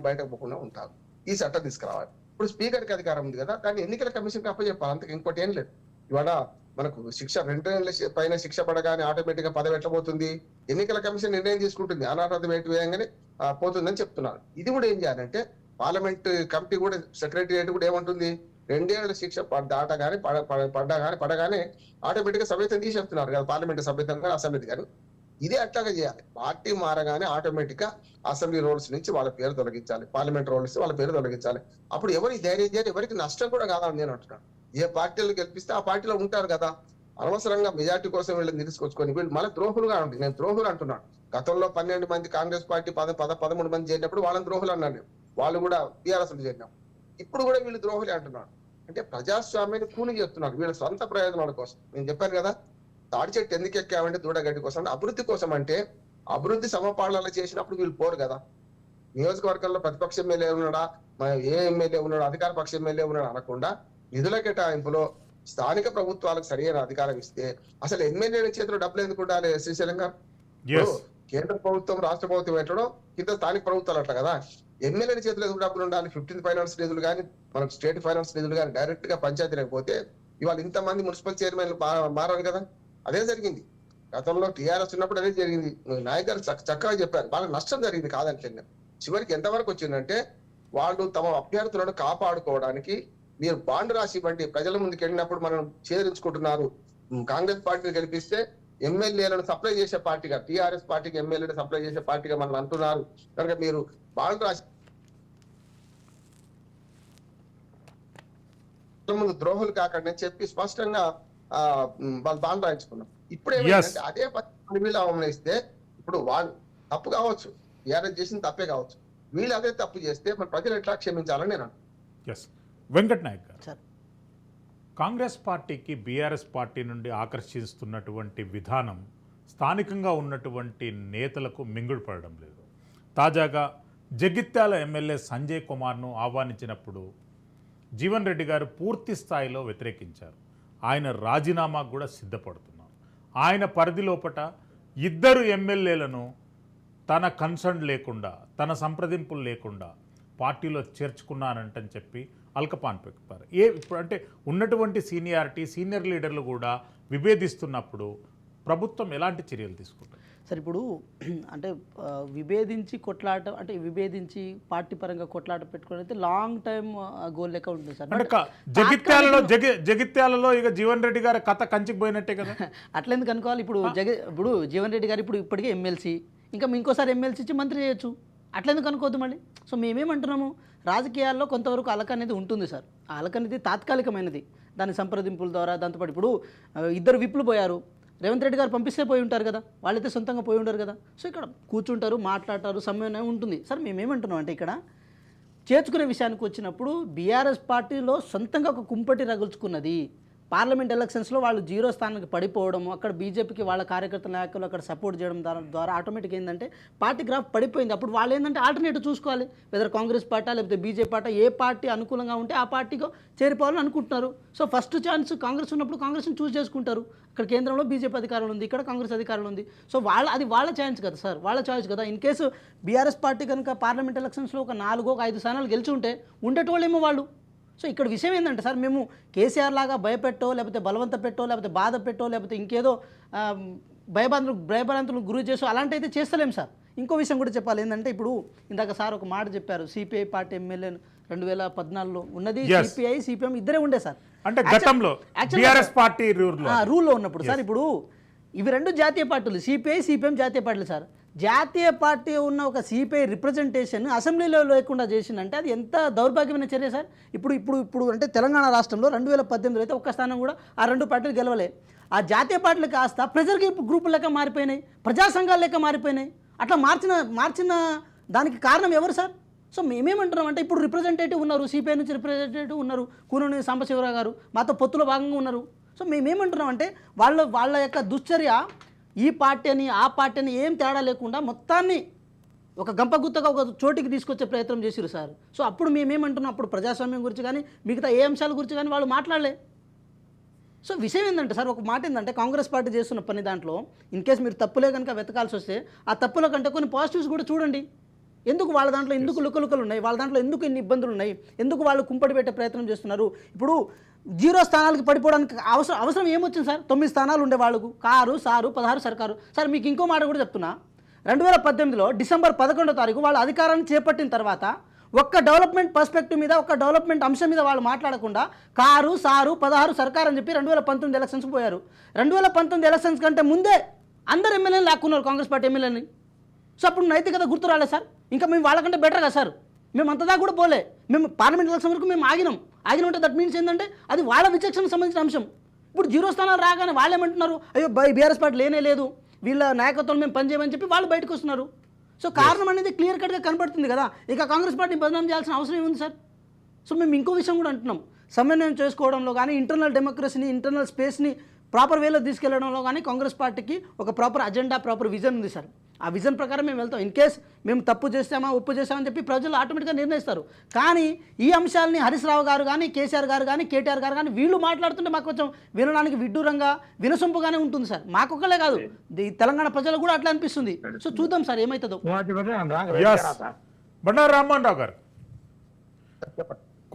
బయటకు పోకుండా ఉంటారు. ఈ చట్టం తీసుకురావాలి. ఇప్పుడు స్పీకర్కి అధికారం ఉంది కదా, దాన్ని ఎన్నికల కమిషన్కి అప్పచెప్పాలి. అంతకు ఇంకోటి ఏం లేదు. ఇవాళ మనకు 2 ఏళ్ల పైన శిక్ష పడగానే ఆటోమేటిక్ గా పదవి ఎట్లా పోతుంది? ఎన్నికల కమిషన్ నిర్ణయం తీసుకుంటుంది, అనర్హత వేటు వేయంగానే పోతుందని చెప్తున్నారు. ఇది కూడా ఏం చేయాలంటే పార్లమెంట్ కమిటీ కూడా, సెక్రటరియట్ కూడా ఏమంటుంది, 2 ఏళ్ల శిక్ష దాటగానే పడగానే ఆటోమేటిక్ గా సభ్యత్వం తీసేస్తున్నారు కదా, పార్లమెంట్ సభ్యత్వం కానీ అసెంబ్లీ కానీ. ఇదే అట్లాగా చేయాలి. పార్టీ మారగానే ఆటోమేటిక్ గా అసెంబ్లీ రోల్స్ నుంచి వాళ్ళ పేరు తొలగించాలి, పార్లమెంట్ రోల్స్ వాళ్ళ పేరు తొలగించాలి. అప్పుడు ఎవరికి ధైర్యం చేయాలి, ఎవరికి నష్టం కూడా కాదని నేను అంటున్నాను. ఏ పార్టీలు గెలిపిస్తే ఆ పార్టీలో ఉంటారు కదా, అనవసరంగా మెజార్టీ కోసం వీళ్ళని తీసుకొచ్చుకొని వీళ్ళు మళ్ళీ ద్రోహులుగా ఉంటుంది. నేను ద్రోహులు అంటున్నాను. గతంలో 12 మంది కాంగ్రెస్ పార్టీ 13 మంది చేరినప్పుడు వాళ్ళని ద్రోహులు అన్నాను. వాళ్ళు కూడా టీఆర్ఎస్ చేరినాం. ఇప్పుడు కూడా వీళ్ళు ద్రోహులే అంటున్నాడు. అంటే ప్రజాస్వామ్యాన్ని కూని చేస్తున్నారు వీళ్ళ సొంత ప్రయోజనాల కోసం. నేను చెప్పాను కదా, తాడి చెట్టు ఎందుకు ఎక్కామంటే దూడగడ్డి కోసం, అభివృద్ధి కోసం. అంటే అభివృద్ధి సమపాలన చేసినప్పుడు వీళ్ళు పోరు కదా. నియోజకవర్గంలో ప్రతిపక్ష ఎమ్మెల్యే ఉన్నాడా, ఏ ఎమ్మెల్యే ఉన్నాడు, అధికార పక్ష ఎమ్మెల్యే ఉన్నాడు అనకుండా నిధుల కేటాయింపులో స్థానిక ప్రభుత్వాలకు సరైన అధికారం ఇస్తే అసలు ఎమ్మెల్యేల చేతిలో డబ్బులు ఎందుకు ఉండాలి? శ్రీశైలం గారు, కేంద్ర ప్రభుత్వం రాష్ట్ర ప్రభుత్వం ఎట్లడో కింద స్థానిక ప్రభుత్వాలు అట్లా కదా, ఎమ్మెల్యేల చేతిలో ఎందుకు డబ్బులు ఉండాలి? 15th ఫైనాన్స్ నిధులు కానీ, మనకు స్టేట్ ఫైనాన్స్ నిధులు కానీ డైరెక్ట్ గా పంచాయతీ లేకపోతే ఇవాళ ఇంతమంది మున్సిపల్ చైర్మన్లు మారారు కదా. అదే జరిగింది గతంలో టీఆర్ఎస్ ఉన్నప్పుడు, అదే జరిగింది. నాయక్ గారు చక్కగా చెప్పారు, వాళ్ళకి నష్టం జరిగింది కాదంటే. చివరికి ఎంతవరకు వచ్చిందంటే వాళ్ళు తమ అభ్యర్థులను కాపాడుకోవడానికి మీరు బాండ్ రాసి ఇవ్వండి, ప్రజల ముందుకు వెళ్ళినప్పుడు మనం చేరించుకుంటున్నారు. కాంగ్రెస్ పార్టీని గెలిపిస్తే ఎమ్మెల్యేలను సప్లై చేసే పార్టీగా, టీఆర్ఎస్ పార్టీకి ఎమ్మెల్యేలను సప్లై చేసే పార్టీగా మనం అంటున్నారు కనుక మీరు బాండ్ రాసి ముందు ద్రోహులు కాకండి అని చెప్పి స్పష్టంగా వాళ్ళు బాండ్ రాయించుకున్నాం. ఇప్పుడు ఏమైందంటే అదే పని వీళ్ళు అవమనిస్తే, ఇప్పుడు వాళ్ళు తప్పు కావచ్చు, టీఆర్ఎస్ చేసిన తప్పే కావచ్చు, వీళ్ళు అదే తప్పు చేస్తే మరి ప్రజలు ఎట్లా క్షమించాలని నేను అంటున్నాను. వెంకట్ నాయక్ గారు, కాంగ్రెస్ పార్టీకి బీఆర్ఎస్ పార్టీ నుండి ఆకర్షిస్తున్నటువంటి విధానం స్థానికంగా ఉన్నటువంటి నేతలకు మింగుడు పడడం లేదు. తాజాగా జగిత్యాల ఎమ్మెల్యే సంజయ్ కుమార్ను ఆహ్వానించినప్పుడు జీవన్ రెడ్డి గారు పూర్తి స్థాయిలో వ్యతిరేకించారు. ఆయన రాజీనామాకు కూడా సిద్ధపడుతున్నారు. ఆయన పరిధి లోపట 2 ఎమ్మెల్యేలను తన కన్సర్న్ లేకుండా, తన సంప్రదింపులు లేకుండా పార్టీలో చేర్చుకున్నానంటని చెప్పి అల్కపాన్ పెక్కారు. ఇప్పుడు అంటే ఉన్నటువంటి సీనియర్ లీడర్లు కూడా విభేదిస్తున్నప్పుడు ప్రభుత్వం ఎలాంటి చర్యలు తీసుకుంటుంది? సార్ ఇప్పుడు అంటే విభేదించి కొట్లాట, అంటే విభేదించి పార్టీ పరంగా కొట్లాట పెట్టుకోవడం అయితే లాంగ్ టైం గోల్ లెక్క ఉంటుంది సార్. అంటే జగిత్యాలలో ఇక జీవన్ రెడ్డి గారి కథ కంచికి పోయినట్టే కదా. అట్లెందుకు అనుకోవాలి? ఇప్పుడు జీవన్ రెడ్డి గారు ఇప్పటికే ఎమ్మెల్సీ, ఇంకా ఇంకోసారి ఎమ్మెల్సీ ఇచ్చి మంత్రి చేయొచ్చు. అట్లెందుకు అనుకోవద్దు మళ్ళీ? సో మేమేమంటున్నాము, రాజకీయాల్లో కొంతవరకు అలక అనేది ఉంటుంది సార్. ఆ అలక అనేది తాత్కాలికమైనది. దాని సంప్రదింపుల ద్వారా దాంతోపాటు ఇప్పుడు 2 విప్లు పోయారు, రేవంత్ రెడ్డి గారు పంపిస్తే పోయి ఉంటారు కదా, వాళ్ళైతే సొంతంగా పోయి ఉంటారు కదా. సో ఇక్కడ కూర్చుంటారు, మాట్లాడతారు, సమన్వయం ఉంటుంది సార్. మేమేమంటున్నాం అంటే ఇక్కడ చేర్చుకునే విషయానికి వచ్చినప్పుడు బీఆర్ఎస్ పార్టీలో సొంతంగా ఒక కుంపటి రగుల్చుకున్నది. పార్లమెంట్ ఎలక్షన్స్లో వాళ్ళు 0 స్థానానికి పడిపోవడం, అక్కడ బీజేపీకి వాళ్ళ కార్యకర్తల నాయకులు అక్కడ సపోర్ట్ చేయడం ద్వారా ఆటోమేటిక్ ఏంటంటే పార్టీ గ్రాఫ్ పడిపోయింది. అప్పుడు వాళ్ళు ఏంటంటే ఆల్టర్నేటివ్ చూసుకోవాలి, వెదర్ కాంగ్రెస్ పార్టీ లేకపోతే బీజేపీ పార్టీ, ఏ పార్టీ అనుకూలంగా ఉంటే ఆ పార్టీకి చేరిపోవాలని అనుకుంటున్నారు. సో ఫస్ట్ ఛాన్స్ కాంగ్రెస్ ఉన్నప్పుడు కాంగ్రెస్ని చూస్ చేసుకుంటారు. ఇక్కడ కేంద్రంలో బీజేపీ అధికారంలో ఉంది, ఇక్కడ కాంగ్రెస్ అధికారంలో ఉంది. సో అది వాళ్ళ ఛాన్స్ కదా సార్, వాళ్ళ చాయిస్ కదా. ఇన్ కేసు బీఆర్ఎస్ పార్టీ కనుక పార్లమెంట్ ఎలక్షన్స్లో ఒక 4-5 స్థానాలు గెలిచి ఉంటే ఉండేటోళ్ళేమో వాళ్ళు. సో ఇక్కడ విషయం ఏంటంటే సార్, మేము కేసీఆర్ లాగా భయపెట్టో, లేకపోతే బలవంత పెట్టో, లేకపోతే బాధ పెట్టో, లేకపోతే ఇంకేదో భయభ్రాంతులకు గురి చేసో అలాంటి అయితే చేస్తలేం సార్. ఇంకో విషయం కూడా చెప్పాలి ఏంటంటే, ఇప్పుడు ఇందాక సార్ ఒక మాట చెప్పారు, సిపిఐ పార్టీ ఎమ్మెల్యేను 2014లో ఉన్నది సిపిఐ సిపిఎం ఇద్దరే ఉండే సార్. అంటే గతంలో బీఆర్ఎస్ పార్టీ రూల్లో ఉన్నప్పుడు సార్. ఇప్పుడు ఇవి 2 జాతీయ పార్టీలు, సిపిఐ సిపిఎం జాతీయ పార్టీలు సార్. జాతీయ పార్టీ ఉన్న ఒక సిపిఐ రిప్రజెంటేషన్ అసెంబ్లీలో లేకుండా చేసిందంటే అది ఎంత దౌర్భాగ్యమైన చర్య సార్. ఇప్పుడు అంటే తెలంగాణ రాష్ట్రంలో 2018లో అయితే ఒక్క స్థానం కూడా ఆ 2 పార్టీలు గెలవలే. ఆ జాతీయ పార్టీలు కాస్త ప్రెజర్ గ్రూపుల లెక్క మారిపోయినాయి, ప్రజా సంఘాల లెక్క మారిపోయినాయి. అట్లా మార్చిన దానికి కారణం ఎవరు సార్? సో మేమేమంటున్నాం అంటే, ఇప్పుడు రిప్రజెంటేటివ్ ఉన్నారు, సిపిఐ నుంచి రిప్రజెంటేటివ్ ఉన్నారు, కూనూరి సాంబశివరావు గారు మాతో పొత్తులో భాగంగా ఉన్నారు. సో మేమేమంటున్నాం అంటే వాళ్ళ యొక్క దుశ్చర్య ఈ పార్టీ అని ఆ పార్టీ అని ఏం తేడా లేకుండా మొత్తాన్ని ఒక గంపగుత్తగా ఒక చోటికి తీసుకొచ్చే ప్రయత్నం చేసిరు సార్. సో అప్పుడు మేమేమంటున్నాం, అప్పుడు ప్రజాస్వామ్యం గురించి కానీ మిగతా ఏ అంశాల గురించి కానీ వాళ్ళు మాట్లాడలే. సో విషయం ఏంటంటే సార్, ఒక మాట ఏంటంటే కాంగ్రెస్ పార్టీ చేస్తున్న పని దాంట్లో ఇన్ కేస్ మీరు తప్పులే కనుక వెతకాల్సి వస్తే ఆ తప్పుల కంటే కొన్ని పాజిటివ్స్ కూడా చూడండి. ఎందుకు వాళ్ళ దాంట్లో ఎందుకు లుకలుకలు ఉన్నాయి, వాళ్ళ దాంట్లో ఎందుకు ఇన్ని ఇబ్బందులు ఉన్నాయి, ఎందుకు వాళ్ళు కుంపడి పెట్టే ప్రయత్నం చేస్తున్నారు. ఇప్పుడు 0 స్థానాలకు పడిపోవడానికి అవసరం ఏమొచ్చింది సార్? 9 స్థానాలు ఉండే వాళ్ళకు కారు సారు 16 సర్కారు. సార్ మీకు ఇంకో మాట కూడా చెప్తున్నా, 2018లో డిసెంబర్ 11వ తారీఖు వాళ్ళ అధికారాన్ని చేపట్టిన తర్వాత ఒక్క డెవలప్మెంట్ పర్స్పెక్టివ్ మీద, ఒక్క డెవలప్మెంట్ అంశం మీద వాళ్ళు మాట్లాడకుండా కారు సారు 16 సర్కారు అని చెప్పి 2019 ఎలక్షన్స్ పోయారు. 2019 ఎలక్షన్స్ కంటే ముందే అందరు ఎమ్మెల్యేలు లాక్కున్నారు కాంగ్రెస్ పార్టీ ఎమ్మెల్యేని. సో అప్పుడు నైతికత గుర్తు రాలేదు సార్. ఇంకా మేము వాళ్ళకంటే బెటర్ కదా సార్, మేము అంతదా కూడా పోలే. మేము పార్లమెంట్ ఎలక్షన్ వరకు మేము ఆగిన ఉంటే దట్ మీన్స్ ఏంటంటే అది వాళ్ళ విచక్షణకు సంబంధించిన అంశం. ఇప్పుడు 0 స్థానాలు రాగానే వాళ్ళు ఏమంటున్నారు, అయ్యో బీఆర్ఎస్ పార్టీ లేనే లేదు, వీళ్ళ నాయకత్వం మేము పనిచేయమని చెప్పి వాళ్ళు బయటకు వస్తున్నారు. సో కారణం అనేది క్లియర్ కట్గా కనబడుతుంది కదా. ఇక కాంగ్రెస్ పార్టీని బదనాం చేయాల్సిన అవసరం ఏముంది సార్? సో మేము ఇంకో విషయం కూడా అంటున్నాం, సమన్వయం చేసుకోవడంలో కానీ, ఇంటర్నల్ డెమోక్రసీని, ఇంటర్నల్ స్పేస్ని ప్రాపర్ వేలో తీసుకెళ్లడంలో కానీ కాంగ్రెస్ పార్టీకి ఒక ప్రాపర్ అజెండా, ప్రాపర్ విజన్ ఉంది సార్. ఆ విజన్ ప్రకారం మేము వెళ్తాం. ఇన్ కేస్ మేము తప్పు చేస్తామా ఒప్పు చేస్తామని చెప్పి ప్రజలు ఆటోమేటిక్గా నిర్ణయిస్తారు. కానీ ఈ అంశాలని హరీష్ రావు గారు కానీ, కేసీఆర్ గారు కానీ, కేటీఆర్ గారు కానీ వీళ్ళు మాట్లాడుతుంటే మాకు కొంచెం వినడానికి విడ్డూరంగా, వినసొంపుగానే ఉంటుంది సార్. మాకొక్కలే కాదు, ఈ తెలంగాణ ప్రజలు కూడా అట్లా అనిపిస్తుంది. సో చూద్దాం సార్ ఏమవుతుందో. బండారు రామ్మోహన్ రావు గారు,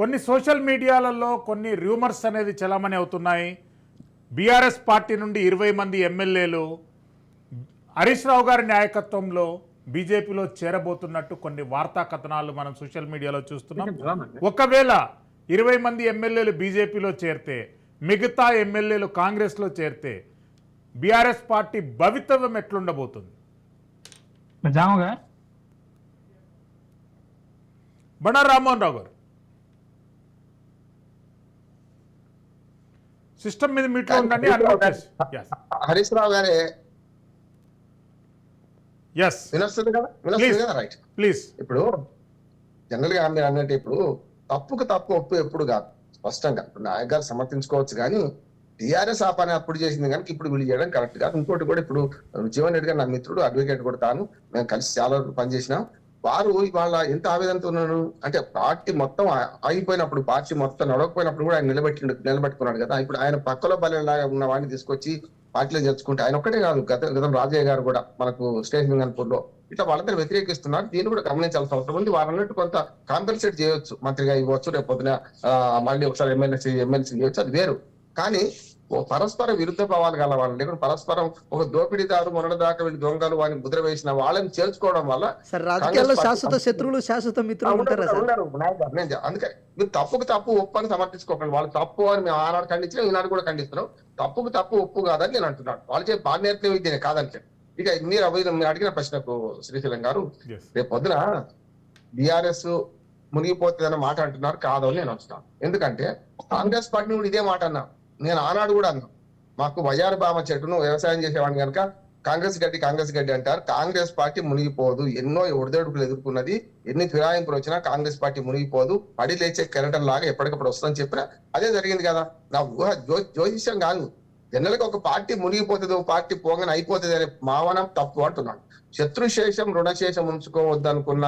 కొన్ని సోషల్ మీడియాలలో కొన్ని రూమర్స్ అనేది చలామణి అవుతున్నాయి. బీఆర్ఎస్ పార్టీ నుండి 20 మంది ఎమ్మెల్యేలు హరీష్ రావు గారి నాయకత్వంలో బీజేపీలో చేరబోతున్నట్టు కొన్ని వార్తా కథనాలు మనం సోషల్ మీడియాలో చూస్తున్నాం. ఒకవేళ 20 మంది ఎమ్మెల్యేలు బీజేపీలో చేరితే, మిగతా ఎమ్మెల్యేలు కాంగ్రెస్లో చేరితే బీఆర్ఎస్ పార్టీ భవితవ్యం ఎట్లుండబోతుంది? బండారు రామ్మోహన్ రావు గారు, సిస్టమ్ మీద మీట్లో ఉండండి. హరీష్ రావు గారే yes వినొస్తుంది కదా రైట్ ప్లీజ్. ఇప్పుడు జనరల్ గా మీరు అన్నట్టు ఇప్పుడు తప్పుకు తప్పు ఒప్పు ఎప్పుడు కాదు, స్పష్టంగా నాయక్ గారు సమర్థించుకోవచ్చు. కానీ టీఆర్ఎస్ ఆ పని అప్పుడు చేసింది కనుక ఇప్పుడు వీళ్ళు చేయడం కరెక్ట్ కాదు. ఇంకోటి కూడా, ఇప్పుడు జీవన్ రెడ్డి గారు నా మిత్రుడు, అడ్వకేట్ కూడా తాను, మేము కలిసి చాలా పనిచేసినాం. వారు ఇవాళ ఎంత ఆవేదనతో ఉన్నారు అంటే, పార్టీ మొత్తం ఆగిపోయినప్పుడు, పార్టీ మొత్తం నడవకపోయినప్పుడు కూడా ఆయన నిలబెట్టుకున్నాడు కదా. ఇప్పుడు ఆయన పక్కలో బలిలాగా ఉన్న వాడిని తీసుకొచ్చి పార్టీలో చేర్చుకుంటే, ఆయన ఒక్కటే కాదు, గతం రాజయ్య గారు కూడా మనకు స్టేట్ మింగన్పూర్ లో ఇట్లా వాళ్ళందరూ వ్యతిరేకిస్తున్నారు. దీన్ని కూడా గమనించాల్సిన అవసరం ఉంది. వారు అన్నట్టు కొంత కాంపెన్సేట్ చేయొచ్చు, మంత్రిగా ఇవ్వచ్చు, రేపు పొద్దున మళ్ళీ ఒకసారి ఎమ్మెల్సీ చేయొచ్చు, అది వేరు. కానీ పరస్పర విరుద్ధ భావాలు గల వాళ్ళు, లేకుంటే పరస్పరం ఒక దోపిడీదారు మొన్నటి దాకా వీళ్ళు దొంగలు వారిని ముద్ర వేసిన వాళ్ళని చేర్చుకోవడం వల్ల రాజకీయాల్లో శాశ్వత శత్రువులు, శాశ్వత మిత్రులు ఉన్నారు. అందుకే మీరు తప్పుకు తప్పు ఒప్పు అని సమర్థించుకోకండి. వాళ్ళు తప్పు అని మేము ఆనాడు ఖండించినా, ఈనాడు కూడా ఖండిస్తున్నాం. తప్పుకు తప్పు ఒప్పు కాదని నేను అంటున్నాను. వాళ్ళు చేసి బాగా నేర్పే విద్య కాదంటే. ఇక మీరు అడిగిన ప్రశ్నకు శ్రీశైలం గారు, రేపు పొద్దున బీఆర్ఎస్ మునిగిపోతుందన్న మాట అంటున్నారు, కాదని నేను అంటున్నాను. ఎందుకంటే కాంగ్రెస్ పార్టీ కూడా ఇదే మాట అన్నా. నేను ఆనాడు కూడా అన్నా, మాకు వయ్యారు బామ చెట్టును వ్యవసాయం చేసేవాడిని కనుక కాంగ్రెస్ గడ్డి అంటారు. కాంగ్రెస్ పార్టీ మునిగిపోదు. ఎన్నో ఒడిదొడుకులు ఎదుర్కొన్నది, ఎన్ని ఫిరాయింపులు వచ్చినా కాంగ్రెస్ పార్టీ మునిగిపోదు. పడి లేచే కెరటం లాగా ఎప్పటికప్పుడు వస్తుందని చెప్పినా అదే జరిగింది కదా. నా ఊహ జ్యోతిష్యం కాదు. జనరల్ గా ఒక పార్టీ మునిగిపోతుంది, ఒక పార్టీ పోగానే అయిపోతుంది అనే మావనం తప్పు అంటున్నాడు. శత్రుశేషం రుణశేషం ఉంచుకోవద్దనుకున్న